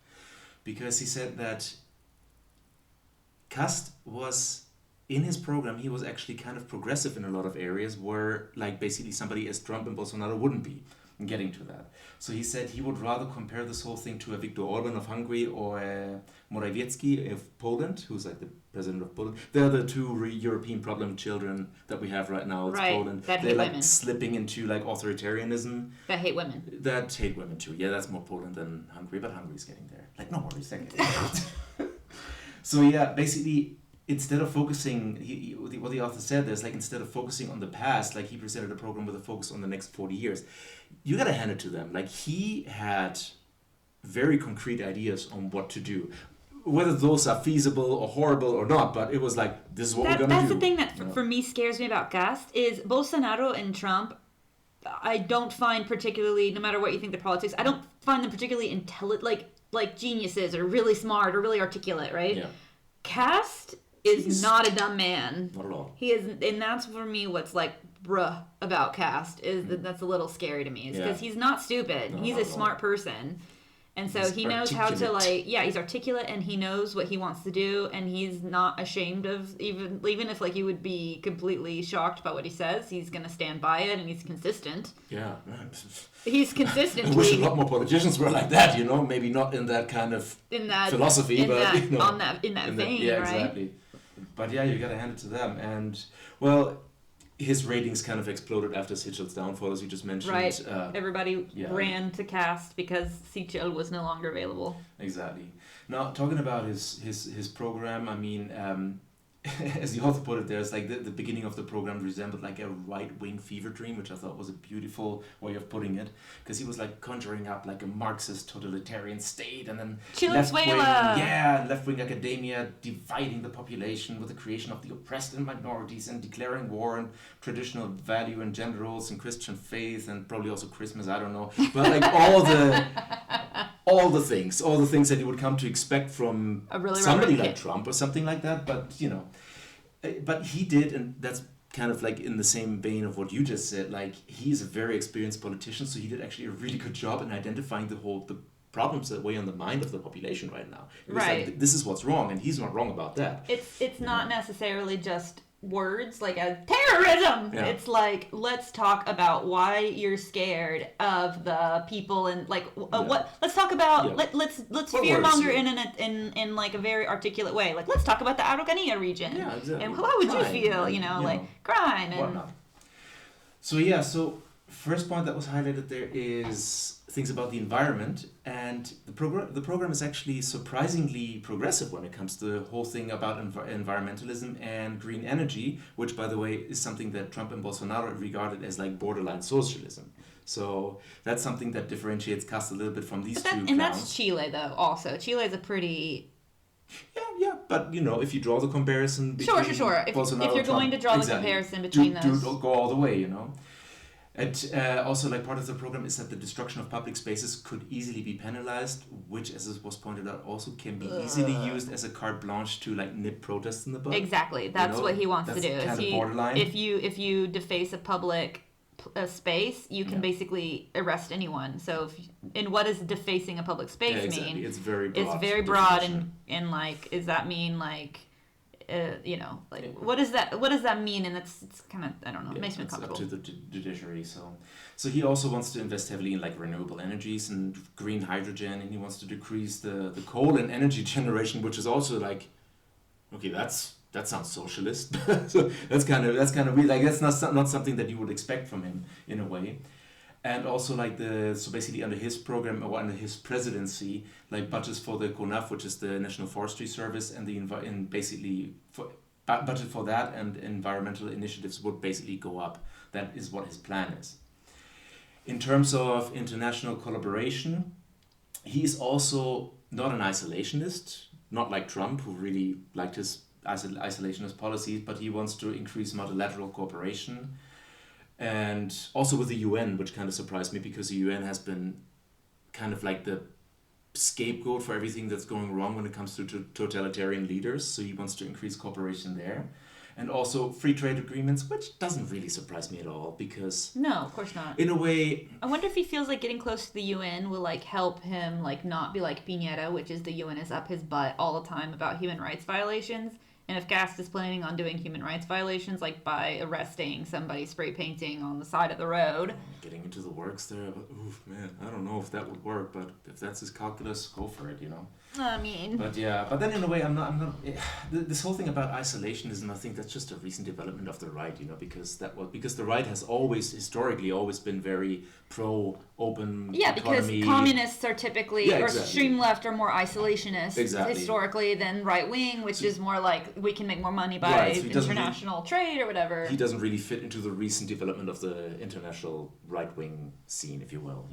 because he said that Cast was, in his program, he was actually kind of progressive in a lot of areas where, like, basically somebody as Trump and Bolsonaro wouldn't be. Getting to that. So he said he would rather compare this whole thing to a Viktor Orban of Hungary or Morawiecki of Poland, who's like the president of Poland. They're the two European problem children that we have right now. It's Poland. They're like women. Slipping into like authoritarianism. That hate women. That hate women too. Yeah, that's more Poland than Hungary, but Hungary's getting there. Like, no worries. So yeah, basically, instead of focusing, what the author said is like, instead of focusing on the past, like he presented a program with a focus on the next 40 years. You gotta hand it to them. Like, he had very concrete ideas on what to do. Whether those are feasible or horrible or not, but it was like, this is what we're gonna do. That's the thing that for me scares me about Cast is Bolsonaro and Trump. I don't find particularly, no matter what you think their politics, I don't find them particularly intelligent, like geniuses or really smart or really articulate, right? Yeah. Cast is not a dumb man. Not at all. He is, and that's for me what's like bruh about Cast is that's a little scary to me. Is because he's not stupid. No, he's a smart person. And so he knows how to he's articulate and he knows what he wants to do and he's not ashamed of even if like you would be completely shocked by what he says, he's going to stand by it and he's consistent. Yeah. He's consistent. I wish a lot more politicians were like that, maybe not in that kind of philosophy, but in that vein, yeah, right? Exactly. But yeah, you got to hand it to them. And well, his ratings kind of exploded after Seychelles' downfall, as you just mentioned. Right. Everybody ran to Cast because Seychelles was no longer available. Exactly. Now, talking about his program, I mean, as the author put it, there's like the beginning of the program resembled like a right-wing fever dream, which I thought was a beautiful way of putting it, because he was like conjuring up like a Marxist totalitarian state, and then left-wing academia dividing the population with the creation of the oppressed and minorities, and declaring war on traditional value and gender roles and Christian faith, and probably also Christmas, I don't know, but like all the things that you would come to expect from somebody like Trump or something like that. But but he did, and that's kind of like in the same vein of what you just said. Like, he's a very experienced politician, so he did actually a really good job in identifying the problems that weigh on the mind of the population right now. Like, this is what's wrong, and he's not wrong about that. It's not necessarily just words like a terrorism. Yeah. It's like, let's talk about why you're scared of the people, and like let's talk about let's fearmonger in like a very articulate way. Like, let's talk about the Araucanía region. Yeah, exactly. And how would crime, you feel? Like crime and whatnot. So first point that was highlighted there is things about the environment, and the program is actually surprisingly progressive when it comes to the whole thing about environmentalism and green energy, which, by the way, is something that Trump and Bolsonaro regarded as like borderline socialism. So that's something that differentiates CAST a little bit from these two clowns. And that's Chile, though, also. Chile is a pretty... Yeah, but if you draw the comparison between Sure. If you're going to draw the comparison between those... go all the way, And also, like, part of the program is that the destruction of public spaces could easily be penalized, which, as it was pointed out, also can be easily used as a carte blanche to like nip protests in the bud. Exactly, that's what he wants to do. Kind of borderline. If you deface a public space, you can basically arrest anyone. So, and what does defacing a public space mean? It's very broad. It's very broad, and like, does that mean like? What does that mean? And it's kind of, I don't know, it makes me uncomfortable. It's up to the judiciary. So he also wants to invest heavily in like renewable energies and green hydrogen, and he wants to decrease the coal and energy generation, which is also like, okay, that sounds socialist. So that's kind of weird. Like, that's not something that you would expect from him in a way. And also, like, so basically under his program, or under his presidency, like, budgets for the CONAF, which is the National Forestry Service, and budget for that and environmental initiatives would basically go up. That is what his plan is. In terms of international collaboration, he's also not an isolationist, not like Trump, who really liked his isolationist policies, but he wants to increase multilateral cooperation. And also with the UN, which kind of surprised me, because the UN has been kind of like the scapegoat for everything that's going wrong when it comes to totalitarian leaders. So he wants to increase cooperation there. And also free trade agreements, which doesn't really surprise me at all, because... No, of course not. In a way... I wonder if he feels like getting close to the UN will like help him like not be like Piñera, which is the UN is up his butt all the time about human rights violations. And if CAST is planning on doing human rights violations, like by arresting somebody spray painting on the side of the road... Getting into the works there, oof, man, I don't know if that would work, but if that's his calculus, go for it, I mean... But then in a way, I'm not this whole thing about isolationism, I think that's just a recent development of the right, because the right has historically always been very pro-open economy. Because communists are typically, or exactly. extreme left are more isolationist historically than right-wing, which is more like we can make more money by international trade or whatever. He doesn't really fit into the recent development of the international right-wing scene, if you will,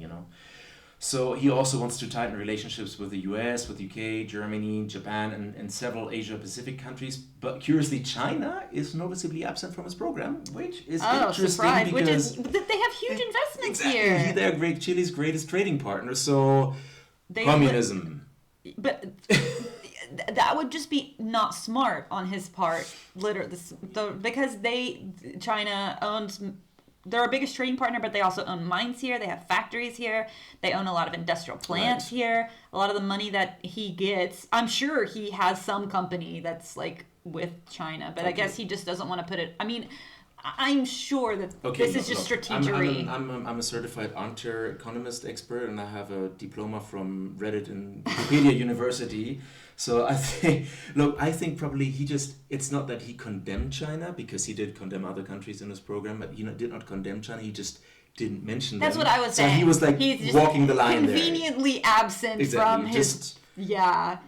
So he also wants to tighten relationships with the US, with UK, Germany, Japan, and several Asia-Pacific countries. But curiously, China is noticeably absent from his program, which is interesting. Surprise. Because they have huge investments here. They're Chile's greatest trading partner, so communism. But that would just be not smart on his part, literally, because China owns... They're our biggest trading partner, but they also own mines here. They have factories here. They own a lot of industrial plants here. A lot of the money that he gets, I'm sure he has some company that's like with China, but I guess he just doesn't want to put it. I mean, I'm sure that this is just strategery. I'm a certified armchair economist expert, and I have a diploma from Reddit and Wikipedia University. So I think probably it's not that he condemned China, because he did condemn other countries in his program, but he did not condemn China, he just didn't mention them. That's what I was saying. So he was like walking the line conveniently there. Absent from his...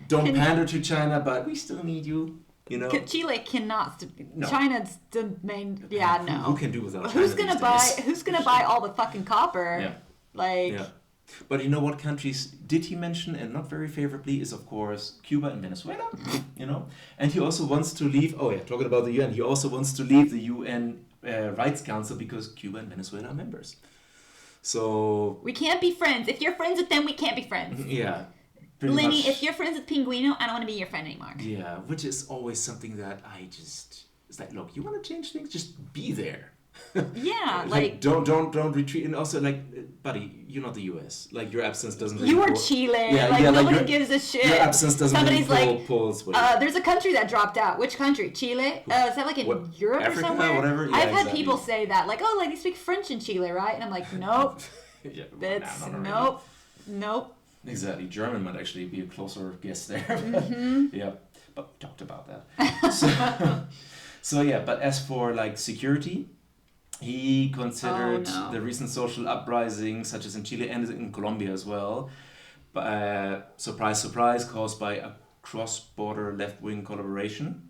Don't pander to China, but we still need you. You know, Chile cannot. No. China's the main. Yeah, no. Who can do without China Who's gonna these buy? days? Who's gonna buy all the fucking copper? Yeah. Like. Yeah. But you know what countries did he mention, and not very favorably, is of course Cuba and Venezuela, you know? And he also wants to leave, talking about the UN, he also wants to leave the UN Rights Council because Cuba and Venezuela are members. So... We can't be friends. If you're friends with them, we can't be friends. Yeah. Lenny, much, if you're friends with Pinguino, I don't want to be your friend anymore. Yeah, which is always something that I just... It's like, look, you want to change things? Just be there. Yeah, like don't retreat, and also like, buddy, you're not the U.S. Like your absence doesn't. Really you are Chile. Yeah, like yeah, nobody like gives a shit. Your absence doesn't. Somebody's really pulls there's a country that dropped out. Which country? Chile? Is that like in Europe Africa, or somewhere? Whatever. Yeah, I've had exactly. people say that, like, oh, like they speak French in Chile, right? And I'm like, nope. Yeah, That's really. nope. Exactly. German might actually be a closer guess there. Mm-hmm. Yeah, but we talked about that. So yeah, but as for like security. He considered the recent social uprisings, such as in Chile and in Colombia as well, surprise, surprise, caused by a cross-border left-wing collaboration.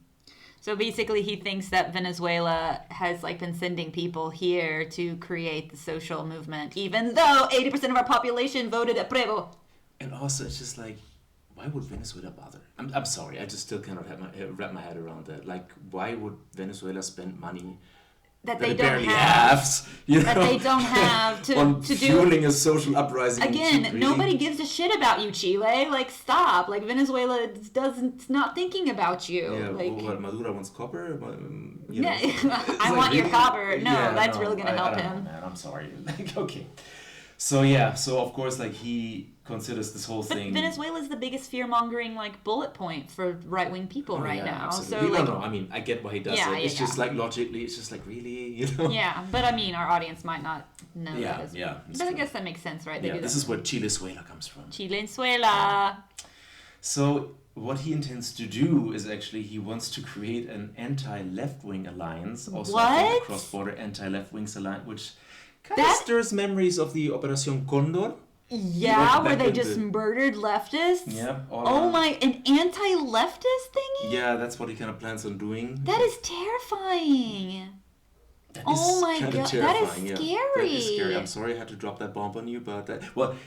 So basically, he thinks that Venezuela has like been sending people here to create the social movement, even though 80% of our population voted apruebo. And also, it's just like, why would Venezuela bother? I'm sorry, I just still cannot wrap my head around that. Like, why would Venezuela spend money that they it don't barely have, has, you know, that they don't have to do fueling a social uprising. Again, really? nobody gives a shit about you, Chile. Like, stop. Like, Venezuela it's not thinking about you. Yeah, like, what, Maduro wants copper? Yeah, I I want your copper. No, that's really gonna help I don't him. know, man, I'm sorry. Like, okay. So yeah, so of course, like he considers this whole thing. But Venezuela is the biggest fear-mongering like bullet point for right-wing people right now. Absolutely. So like, no, I mean, I get why he does it. It's just like logically, it's just like really, you know. Yeah, but I mean, our audience might not know that. But I true. guess that makes sense, right? They do This that. is where Chilezuela comes from. Chilezuela. So what he intends to do is actually he wants to create an anti-left-wing alliance, also a cross-border anti-left-wing alliance, which kind of stirs memories of the Operación Cóndor. Yeah, where they just murdered leftists. Yeah. An anti-leftist thingy? Yeah, that's what he kind of plans on doing. That is terrifying. That oh my god, that is scary. Yeah. That is scary. I'm sorry I had to drop that bomb on you, but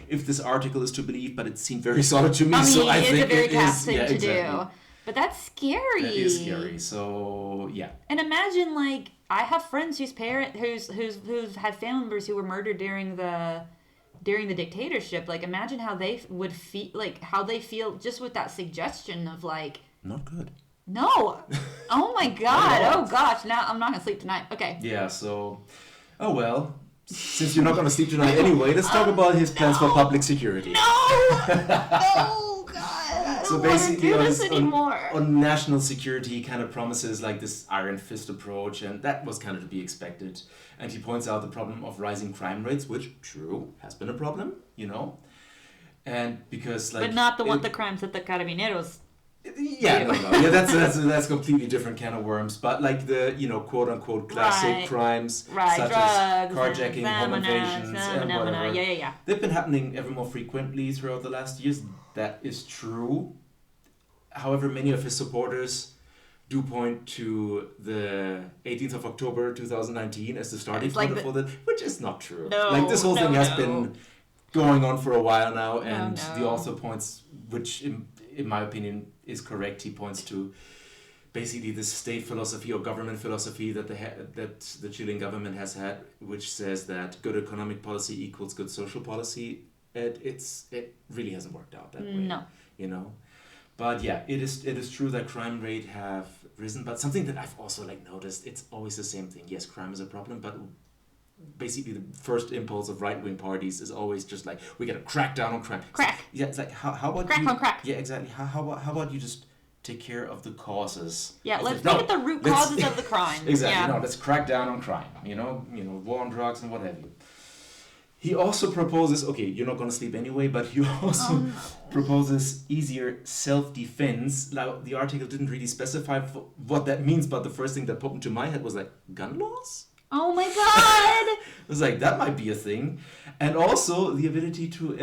if this article is to believe, but it seemed very solid to me, I mean, so I it's think a very it cast is. thing to do. But that's scary. That is scary. So yeah. And imagine, like, I have friends whose had family members who were murdered during the dictatorship. Like, imagine how they would feel, like how they feel just with that suggestion of like. Not good. No. Oh my god. Oh gosh. Now I'm not gonna sleep tonight. Okay. Yeah. So, oh well. Since you're not gonna sleep tonight anyway, let's talk about his plans for public security. No. No. God. So basically, on national security, he kind of promises like this iron fist approach, and that was kind of to be expected. And he points out the problem of rising crime rates, which, true, has been a problem, you know. And because like, but not the crimes that the carabineros. Yeah, no. Yeah, that's completely different can of worms. But like the quote unquote classic crimes, such as carjacking, home invasions, and whatever. Yeah. They've been happening ever more frequently throughout the last years. That is true. However, many of his supporters do point to the 18th of October 2019 as the starting point for that, which is not true. No, this whole thing has been going on for a while now, and the author points, which in my opinion is correct, he points to basically this state philosophy or government philosophy that the Chilean government has had, which says that good economic policy equals good social policy. It really hasn't worked out that way. No. But yeah, it is true that crime rate have risen, but something that I've also noticed, it's always the same thing. Yes, crime is a problem, but basically the first impulse of right-wing parties is always just like, we gotta crack down on crime. Crack. Yeah, it's like, how about crack on crack. Yeah, exactly. How about you just take care of the causes? Yeah, let's look at the root causes of the crime. Exactly. Yeah. No, let's crack down on crime. War on drugs and what have you. He also proposes, okay, you're not gonna sleep anyway, but he also proposes easier self-defense. Now, the article didn't really specify what that means, but the first thing that popped into my head was like, gun laws? Oh my god! I was like, that might be a thing. And also the ability to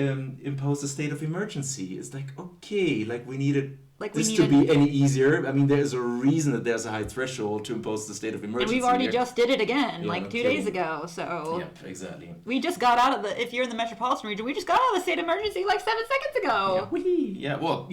impose a state of emergency. It's like, okay, like we needed this to be any easier. I mean, there's a reason that there's a high threshold to impose the state of emergency. And we've already just did it again, like 2 days ago, so... Yep, exactly. We just got out of the... If you're in the metropolitan region, we just got out of the state of emergency like 7 seconds ago! Yeah, well,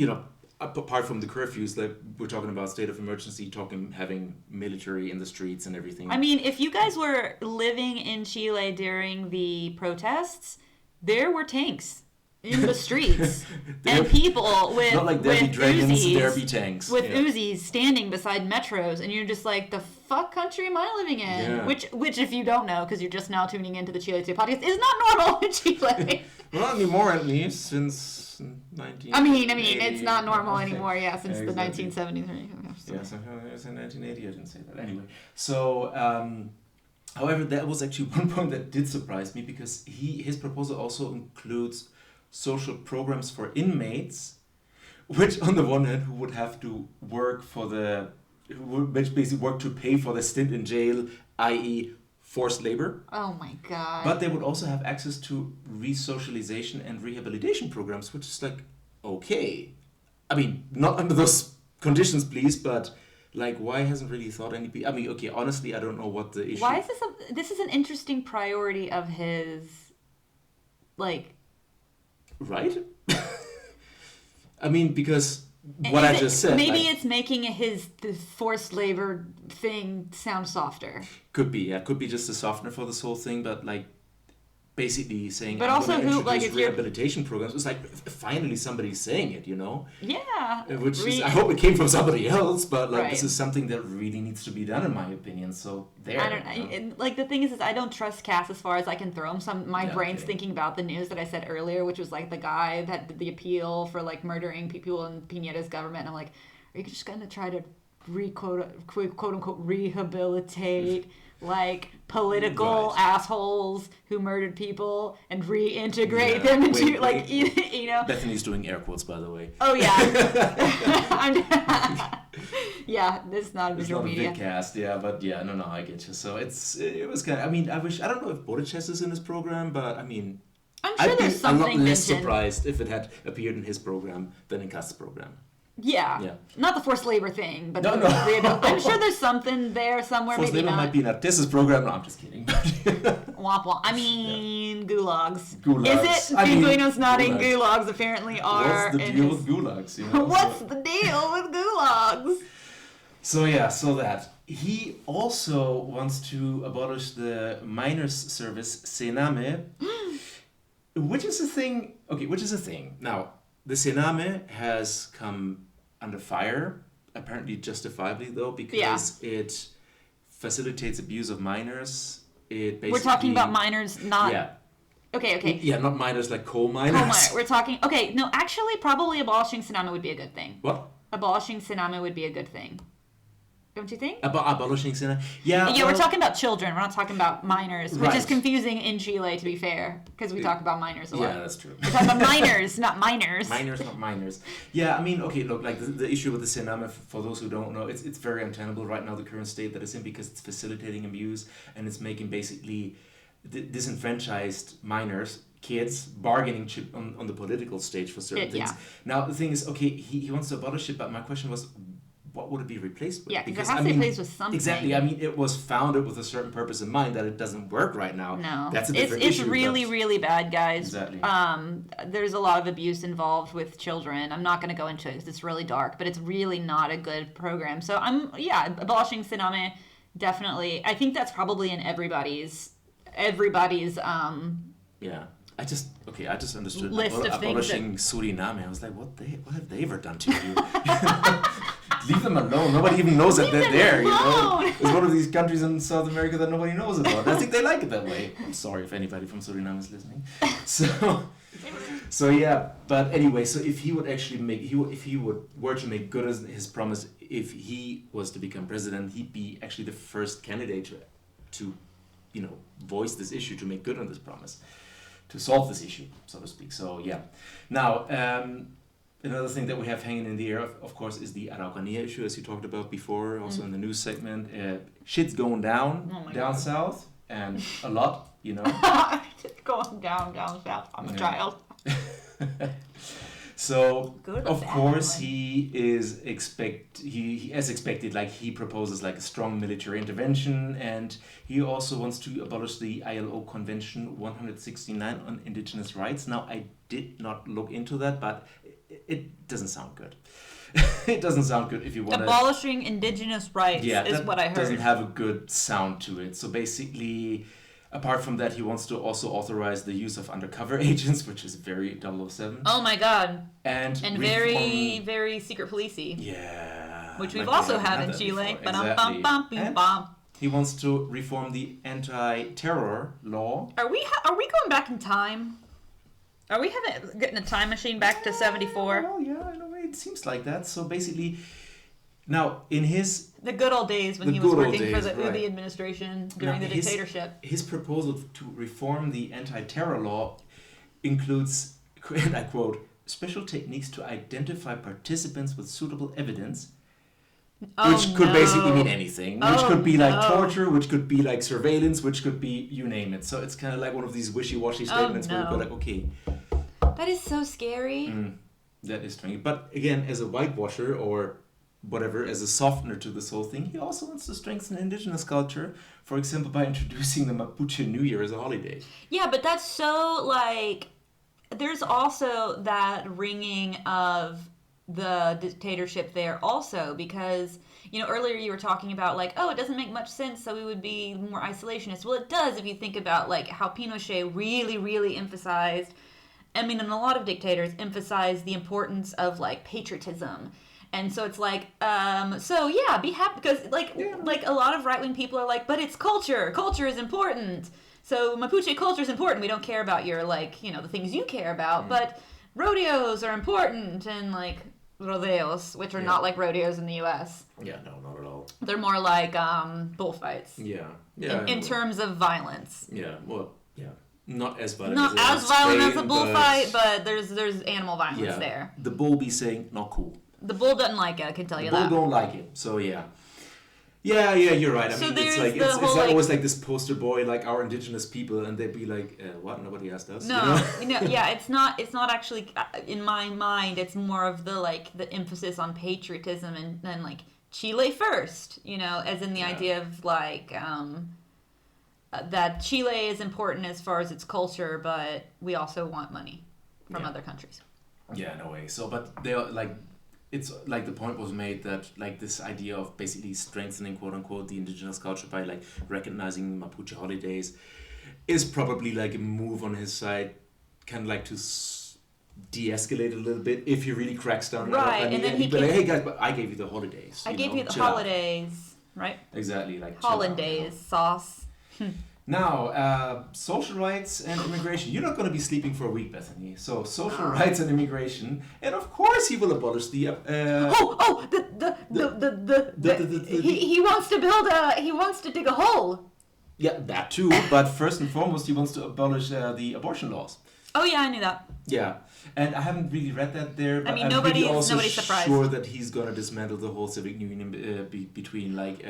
apart from the curfews, like we're talking about state of emergency, having military in the streets and everything. I mean, if you guys were living in Chile during the protests, there were tanks in the streets and people with not like there be dragons, Uzis, there be tanks with Uzis standing beside metros, and you're just like, the fuck country am I living in? Yeah. Which, if you don't know, because you're just now tuning into the Chile 2 podcast, is not normal in Chile. Well, not anymore, at least since 1980. I mean, it's not normal anymore. Yeah, since the 1970s. Yeah, somehow it was in 1980. I didn't say that anyway. So, however, that was actually one point that did surprise me, because his proposal also includes social programs for inmates, which on the one hand, who would have to work which basically work to pay for the stint in jail, i.e. forced labor. Oh my god. But they would also have access to re-socialization and rehabilitation programs, which is like, okay. I mean, not under those conditions, please, but like, why hasn't really thought any... I mean, okay, honestly, I don't know what the issue... Why is this is an interesting priority of his, like... Right? I mean, because what I just said... Maybe it's making the forced labor thing sound softer. Could be, yeah. Could be just a softener for this whole thing, but like... basically saying, but I'm also going to introduce if rehabilitation programs. It's like, finally somebody's saying it, Yeah. Which is, I hope it came from somebody else, but like, right. This is something that really needs to be done, in my opinion. So there. I don't know. Like, the thing is I don't trust Cass as far as I can throw him. My brain's okay. thinking about the news that I said earlier, which was like the guy that did the appeal for like murdering people in Piñera's government. And I'm like, are you just going to try to quote unquote rehabilitate like political assholes who murdered people and reintegrate them into Bethany's doing air quotes, by the way. Oh yeah. Yeah, this is not a visual media. It's not a vidcast, yeah, but yeah, no, I get you. So it was kind of, I mean, I don't know if Boric is in his program, but I mean, I'm sure there's something a lot less mentioned. Surprised if it had appeared in his program than in Kast's program. Yeah. Not the forced labor thing, but no. I'm sure there's something there somewhere. Forced maybe labor not. might be in Artis's program. No, I'm just kidding. Womp womp. I mean, gulags. Gulags. Is it? Pinguinos nodding. Gulags apparently are. What's the deal with gulags? What's the deal with gulags? So that. He also wants to abolish the miners' service, Sename, which is a thing. Okay, which is a thing. Now, the Sename has come under fire, apparently justifiably though, because it facilitates abuse of minors. It basically... We're talking about minors, not... Yeah. Okay. Yeah, not minors like coal miners. We're talking... Okay, no, actually, probably abolishing Sename would be a good thing. What? Abolishing Sename would be a good thing. Don't you think? Abolishing Sename? Yeah, we're talking about children. We're not talking about minors, which right. is confusing in Chile, to be fair, because we talk about minors a lot. Yeah, that's true. We're talking about minors, not minors. Minors, not minors. Yeah, I mean, okay, look, like the issue with the Sename, for those who don't know, it's very untenable right now, the current state that it's in, because it's facilitating abuse, and it's making basically disenfranchised minors, kids, bargaining chip on the political stage for certain things. Yeah. Now, the thing is, okay, he wants to abolish it, but my question was, what would it be replaced with? Yeah, because it has to be replaced with something. Exactly. I mean, it was founded with a certain purpose in mind. That it doesn't work right now. No, that's a different issue. It's really, really bad, guys. Exactly. There's a lot of abuse involved with children. I'm not going to go into it because it's really dark, but it's really not a good program. So abolishing Sename, definitely. I think that's probably in everybody's. Yeah. I just understood list of abolishing Suriname. I was like, what have they ever done to you? Leave them alone. Nobody even knows that they're there. It's one of these countries in South America that nobody knows about. I think they like it that way. I'm sorry if anybody from Suriname is listening. So yeah. But anyway, so if he would actually were to make good his promise, if he was to become president, he'd be actually the first candidate to voice this issue, to make good on this promise, to solve this issue, so to speak. So yeah. Now, Another thing that we have hanging in the air, of course, is the Araucanía issue, as you talked about before, also in the news segment. Shit's going down God. south, and a lot, It's going down south. I'm a child. So Good of bad course one. he is he as expected, like he proposes like a strong military intervention, and he also wants to abolish the ILO Convention 169 on indigenous rights. Now I did not look into that, but it doesn't sound good. It doesn't sound good if you want to Abolishing indigenous rights is what I heard. Doesn't have a good sound to it. So basically, apart from that, he wants to also authorize the use of undercover agents, which is very 007. Oh my god. And very, very secret policey. Yeah. Which we've like also we had haven't in that Chile. before. Exactly. And he wants to reform the anti-terror law. Are we going back in time? Are we getting a time machine back to 74? Well, yeah, in a way, it seems like that. So basically, now in his... The good old days when The he was good old working for days, the right. UBI administration during the dictatorship. His proposal to reform the anti-terror law includes, and I quote, special techniques to identify participants with suitable evidence, which could basically mean anything. Which could be like torture, which could be like surveillance, which could be you name it. So it's kind of like one of these wishy-washy statements where you go like, okay. That is so scary. That is strange. But again, as a whitewasher or whatever, as a softener to this whole thing, he also wants to strengthen indigenous culture, for example, by introducing the Mapuche New Year as a holiday. Yeah, but that's so, like, there's also that ringing of the dictatorship there also, because, earlier you were talking about, like, oh, it doesn't make much sense, so we would be more isolationist. Well, it does if you think about, like, how Pinochet really, really emphasized, and a lot of dictators emphasize the importance of, like, patriotism. And so it's like, be happy, because, like a lot of right-wing people are like, but it's culture. Culture is important. So Mapuche culture is important. We don't care about your, like, the things you care about, but rodeos are important, and, like, rodeos, which are not like rodeos in the U.S. Yeah, no, not at all. They're more like bullfights. Yeah. In terms of violence. Yeah, well, yeah. Not as violent Not as violent as a bullfight, but there's animal violence there. The bull be saying, not cool. The bull doesn't like it, I can tell you the that. bull don't like it, so yeah. Yeah, you're right. I So mean, there's it's like the it's whole, like like- always like this poster boy, like our indigenous people, and they'd be like, "What? Nobody asked us." No, You know? yeah, it's not actually, in my mind, it's more of the, like, the emphasis on patriotism and like, Chile first, as in the idea of, like, that Chile is important as far as its culture, but we also want money from other countries. Yeah, no way. So, but they are like, it's like the point was made that like this idea of basically strengthening quote unquote the indigenous culture by like recognizing Mapuche holidays is probably like a move on his side, kind of like to de-escalate a little bit if he really cracks down. Right, and then he'd be like, "Hey guys, but I gave you the holidays. I gave you the chill out." holidays, right? Exactly, like chill out, Hollandaise sauce. Now, social rights and immigration. You're not going to be sleeping for a week, Bethany. So, social rights and immigration, and of course, he will abolish the. He wants to he wants to dig a hole. Yeah, that too. But first and foremost, he wants to abolish the abortion laws. Oh yeah, I knew that. Yeah, and I haven't really read that there. But I mean, I'm nobody's really also surprised. sure that he's going to dismantle the whole civic union between like.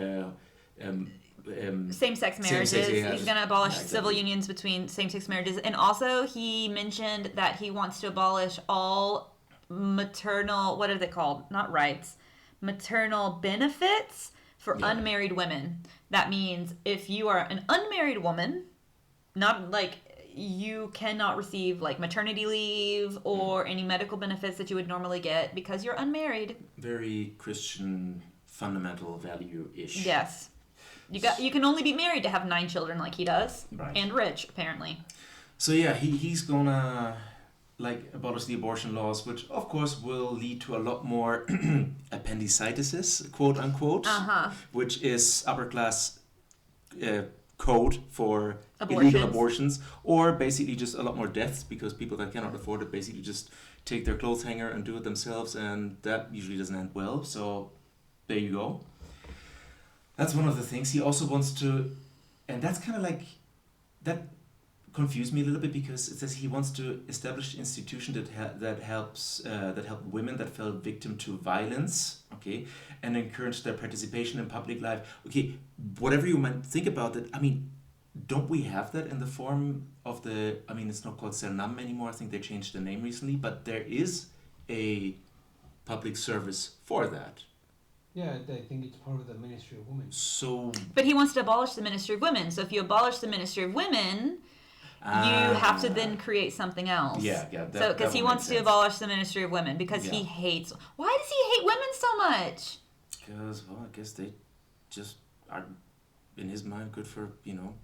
Same-sex marriages. He's going to abolish civil unions between same-sex marriages. And also, he mentioned that he wants to abolish all maternal, what are they called? Not rights. Maternal benefits for unmarried women. That means if you are an unmarried woman, not like you cannot receive like maternity leave or any medical benefits that you would normally get because you're unmarried. Very Christian fundamental value-ish. Yes. You can only be married to have 9 children like he does. Right. And rich, apparently. So yeah, he's gonna like abolish the abortion laws, which of course will lead to a lot more appendicitis, quote unquote, which is upper class code for illegal abortions, or basically just a lot more deaths because people that cannot afford it basically just take their clothes hanger and do it themselves, and that usually doesn't end well. So there you go. That's one of the things. He also wants to, and that's kind of like, that confused me a little bit because it says he wants to establish an institution that helps that help women that fell victim to violence, okay, and encourage their participation in public life. Okay, whatever you might think about it, I mean, don't we have that in the form of the? I mean, it's not called Cernam anymore. I think they changed the name recently, but there is a public service for that. Yeah, I think it's part of the Ministry of Women. So, But he wants to abolish the Ministry of Women. So if you abolish the Ministry of Women, you have to then create something else. Yeah. So because he wants to abolish the Ministry of Women because he hates. Why does he hate women so much? Because, well, I guess they just are, in his mind, good for,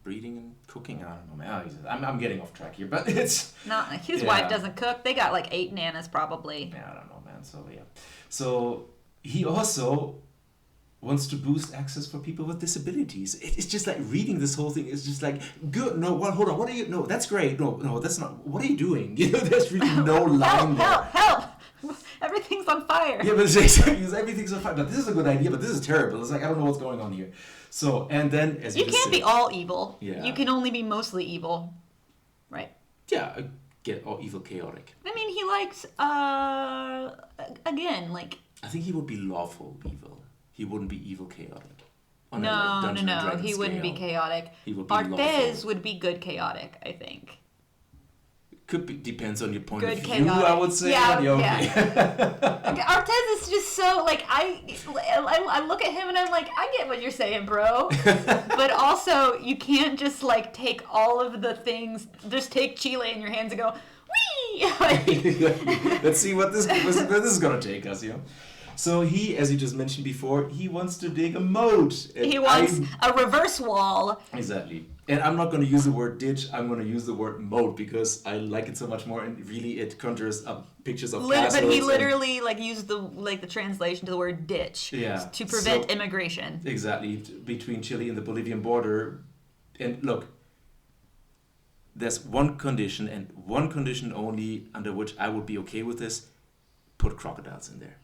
breeding and cooking. I don't know, man. I'm getting off track here, but it's... Not his wife doesn't cook. They got like 8 nanas probably. Yeah, I don't know, man. So, yeah. So, he also wants to boost access for people with disabilities. It's just like reading this whole thing is just like, good, no, well, hold on, what are you, no, that's great, no, that's not, what are you doing? There's really no line there. Help! Everything's on fire. Yeah, but everything's on fire. But this is a good idea, but this is terrible. It's like, I don't know what's going on here. So, and then, as you can't be all evil. Yeah. You can only be mostly evil. Right. Yeah, get all evil chaotic. I mean, he likes, again, like... I think he would be lawful evil. He wouldn't be evil chaotic. No. He wouldn't be chaotic. He would be Arthez lawful. would be good chaotic, I think. Could be, depends on your point Good of chaotic. view, I would say. Yeah, Okay. Arthez is just so, like, I look at him and I'm like, I get what you're saying, bro. But also, you can't just, like, take all of the things, just take Chile in your hands and go, wee! Like, let's see where this is going to take us, So he, as you just mentioned before, he wants to dig a moat. He wants a reverse wall. Exactly. And I'm not going to use the word ditch, I'm going to use the word moat because I like it so much more and really it conjures up pictures of castles. But he literally used the translation to the word ditch to prevent immigration. Exactly, between Chile and the Bolivian border. And look, there's one condition and one condition only under which I would be okay with this. Put crocodiles in there.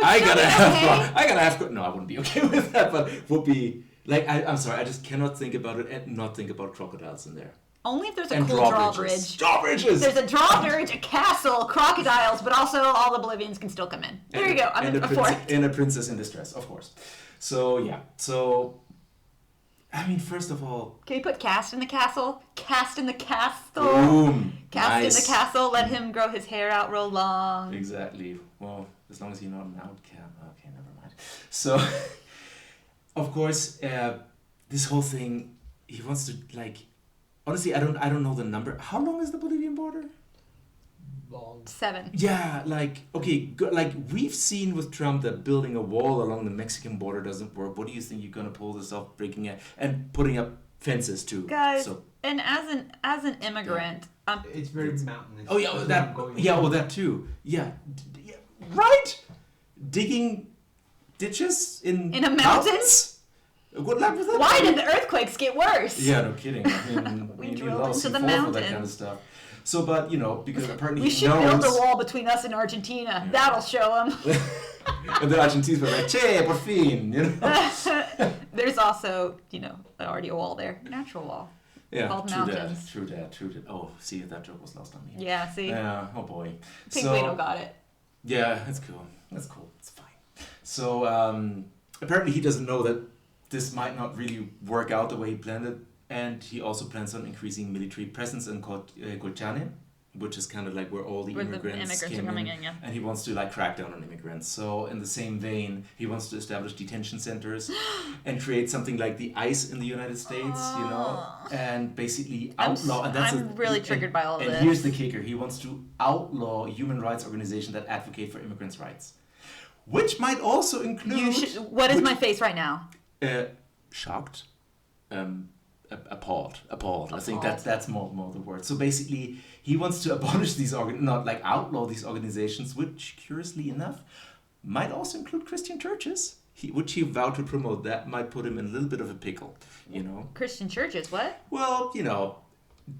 I gotta have. No, I wouldn't be okay with that, but would be like I'm sorry, I just cannot think about it and not think about crocodiles in there. Only if there's a cool drawbridge. Drawbridges. There's a drawbridge, a castle, crocodiles, but also all the Bolivians can still come in. There you go. And a princess in distress, of course. So yeah. So I mean, first of all, can you put cast in the castle? Cast in the castle. Boom. Cast in the castle. Let him grow his hair out real long. Exactly. Well, as long as you're not an outcast. Okay, never mind. So, of course, this whole thing, he wants to honestly, I don't know the number. How long is the Bolivian border? Long. 7. Yeah, we've seen with Trump that building a wall along the Mexican border doesn't work. What do you think you're gonna pull this off, breaking it and putting up fences too? Guys, and as an immigrant, it's very mountainous. Oh yeah, that too. Yeah, right. Digging ditches in a mountain. Good luck with that. Why did the earthquakes get worse? Yeah, no kidding. I mean, we drilled into the mountain. That kind of stuff. So, but because apparently we should build a wall between us and Argentina. Yeah. That'll show them. And the Argentines were like, "Che, por fin," There's also, already a wall there, natural wall. Yeah, called mountains. True that. Oh, see, that joke was lost on me. Yeah, see. Yeah. Oh boy. Pinguino got it. Yeah, that's cool. It's fine. So apparently he doesn't know that this might not really work out the way he planned it. And he also plans on increasing military presence in Colchane, which is kind of like where all the immigrants came are coming in. Yeah. And he wants to crack down on immigrants. So in the same vein, he wants to establish detention centers and create something like the ICE in the United States, and basically outlaw. I'm really triggered by all of this. And here's the kicker: he wants to outlaw human rights organizations that advocate for immigrants' rights, which might also include. What is my face right now? Shocked. Appalled. I think that's more the word. So basically, he wants to abolish these outlaw these organizations, which, curiously enough, might also include Christian churches, which he vowed to promote. That might put him in a little bit of a pickle, Christian churches, what? Well,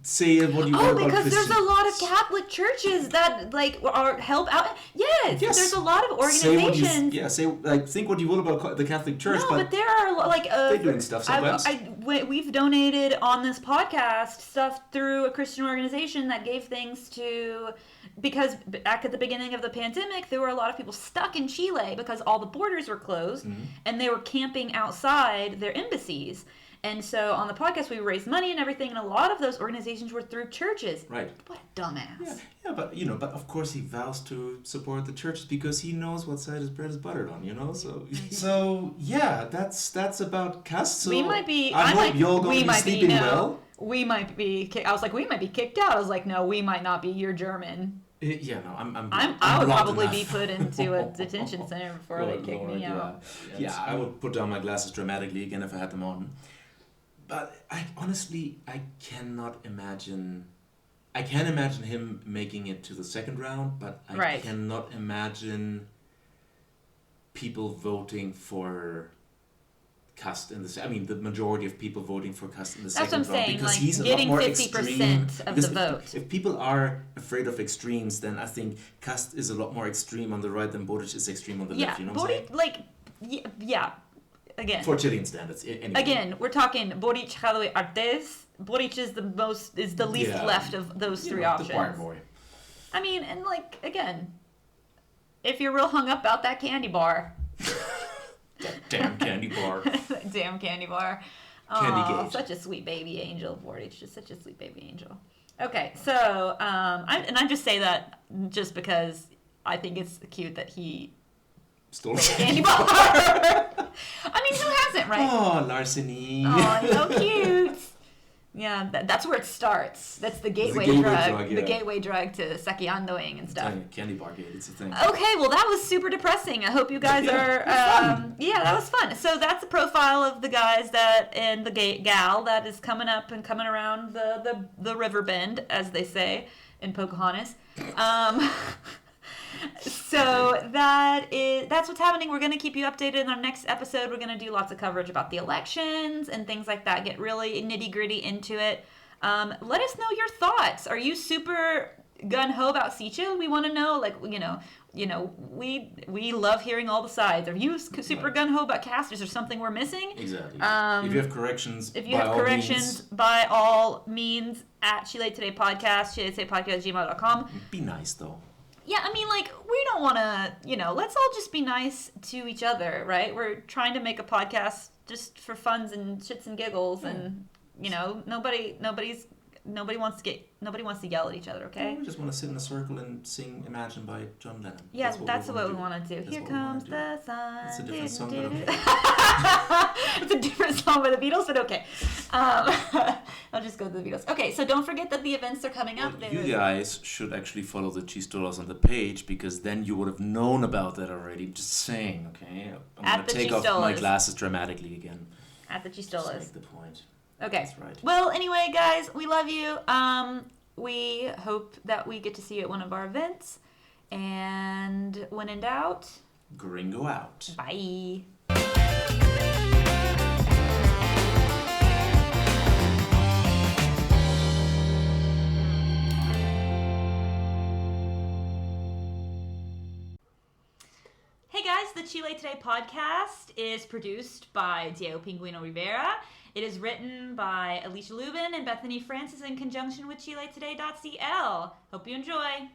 say what you want about because there's Christian. a lot of Catholic churches that are help out. Yes, there's a lot of Say organizations. think what you will about the Catholic Church, No, but but there are they're doing stuff sometimes. We've donated on this podcast stuff through a Christian organization that gave things to, because back at the beginning of the pandemic, there were a lot of people stuck in Chile because all the borders were closed, and they were camping outside their embassies. And so on the podcast, we raised money and everything, and a lot of those organizations were through churches. Right. What a dumbass. Yeah, but but of course he vows to support the churches because he knows what side his bread is buttered on, So yeah, that's about Cast. So we might be. I hope you're going to be sleeping well. We might be. I was like, we might be kicked out. I was like, no, we might not be. You're German. I would probably be put into a detention center before they kick me out. Yeah, I would put down my glasses dramatically again if I had them on. But I cannot imagine. I can imagine him making it to the second round, but I cannot imagine people voting for Kast in the. I mean, the majority of people voting for Kast in the second round. That's what I'm saying. Because like he's a getting lot more 50% of the vote. If people are afraid of extremes, then I think Kast is a lot more extreme on the right than Boric is extreme on the left. You know what I'm saying? Yeah. Again, for Chilean standards. Anyway. Again, we're talking Boric, Jadwe, Artes. Boric is the least left of those three options. The choir boy. I mean, and again, if you're real hung up about that candy bar. That damn candy bar. Damn candy bar. Candy gate. Such a sweet baby angel, Boric. Just such a sweet baby angel. Okay, so I just say that just because I think it's cute that he stole a candy bar. I mean, who hasn't, right? Oh, larceny. Oh, so cute. Yeah, that's where it starts. That's the gateway drug. The gateway drug to saqueandoing and stuff. Candy bar gate, it's a thing. Okay, well that was super depressing. I hope you guys are. Yeah, that was fun. So that's the profile of the guys and the gal that is coming up and coming around the river bend, as they say in Pocahontas. So that's what's happening. We're going to keep you updated in our next episode. We're going to do lots of coverage about the elections and things like that. Get really nitty-gritty into it. Let us know your thoughts. Are you super gung-ho about Sichel? We want to know, we love hearing all the sides. Are you super gung-ho about Cast? Is there something we're missing? Exactly. If you have corrections, by all means, at Chile Today Podcast, chiletodaypodcast@gmail.com. Be nice, though. Yeah, I mean, we don't want to, let's all just be nice to each other, right? We're trying to make a podcast just for funs and shits and giggles, and, nobody wants to yell at each other, okay? We just want to sit in a circle and sing Imagine by John Lennon. Yeah, that's what we want to do. Here comes the sun. It's a different song, but okay. It's a different song by the Beatles, but okay. I'll just go to the Beatles. Okay, so don't forget that the events are coming up. You guys should actually follow the Chistolas on the page, because then you would have known about that already. Just saying, okay? I'm going to take off my glasses dramatically again. At the Chistolas. Just make the point. Okay. That's right. Well, anyway, guys, we love you. We hope that we get to see you at one of our events. And when in doubt, Gringo out. Bye. Hey guys, the Chile Today podcast is produced by Diego Pinguino Rivera. It is written by Alicia Lubin and Bethany Francis in conjunction with ChileToday.cl. Hope you enjoy.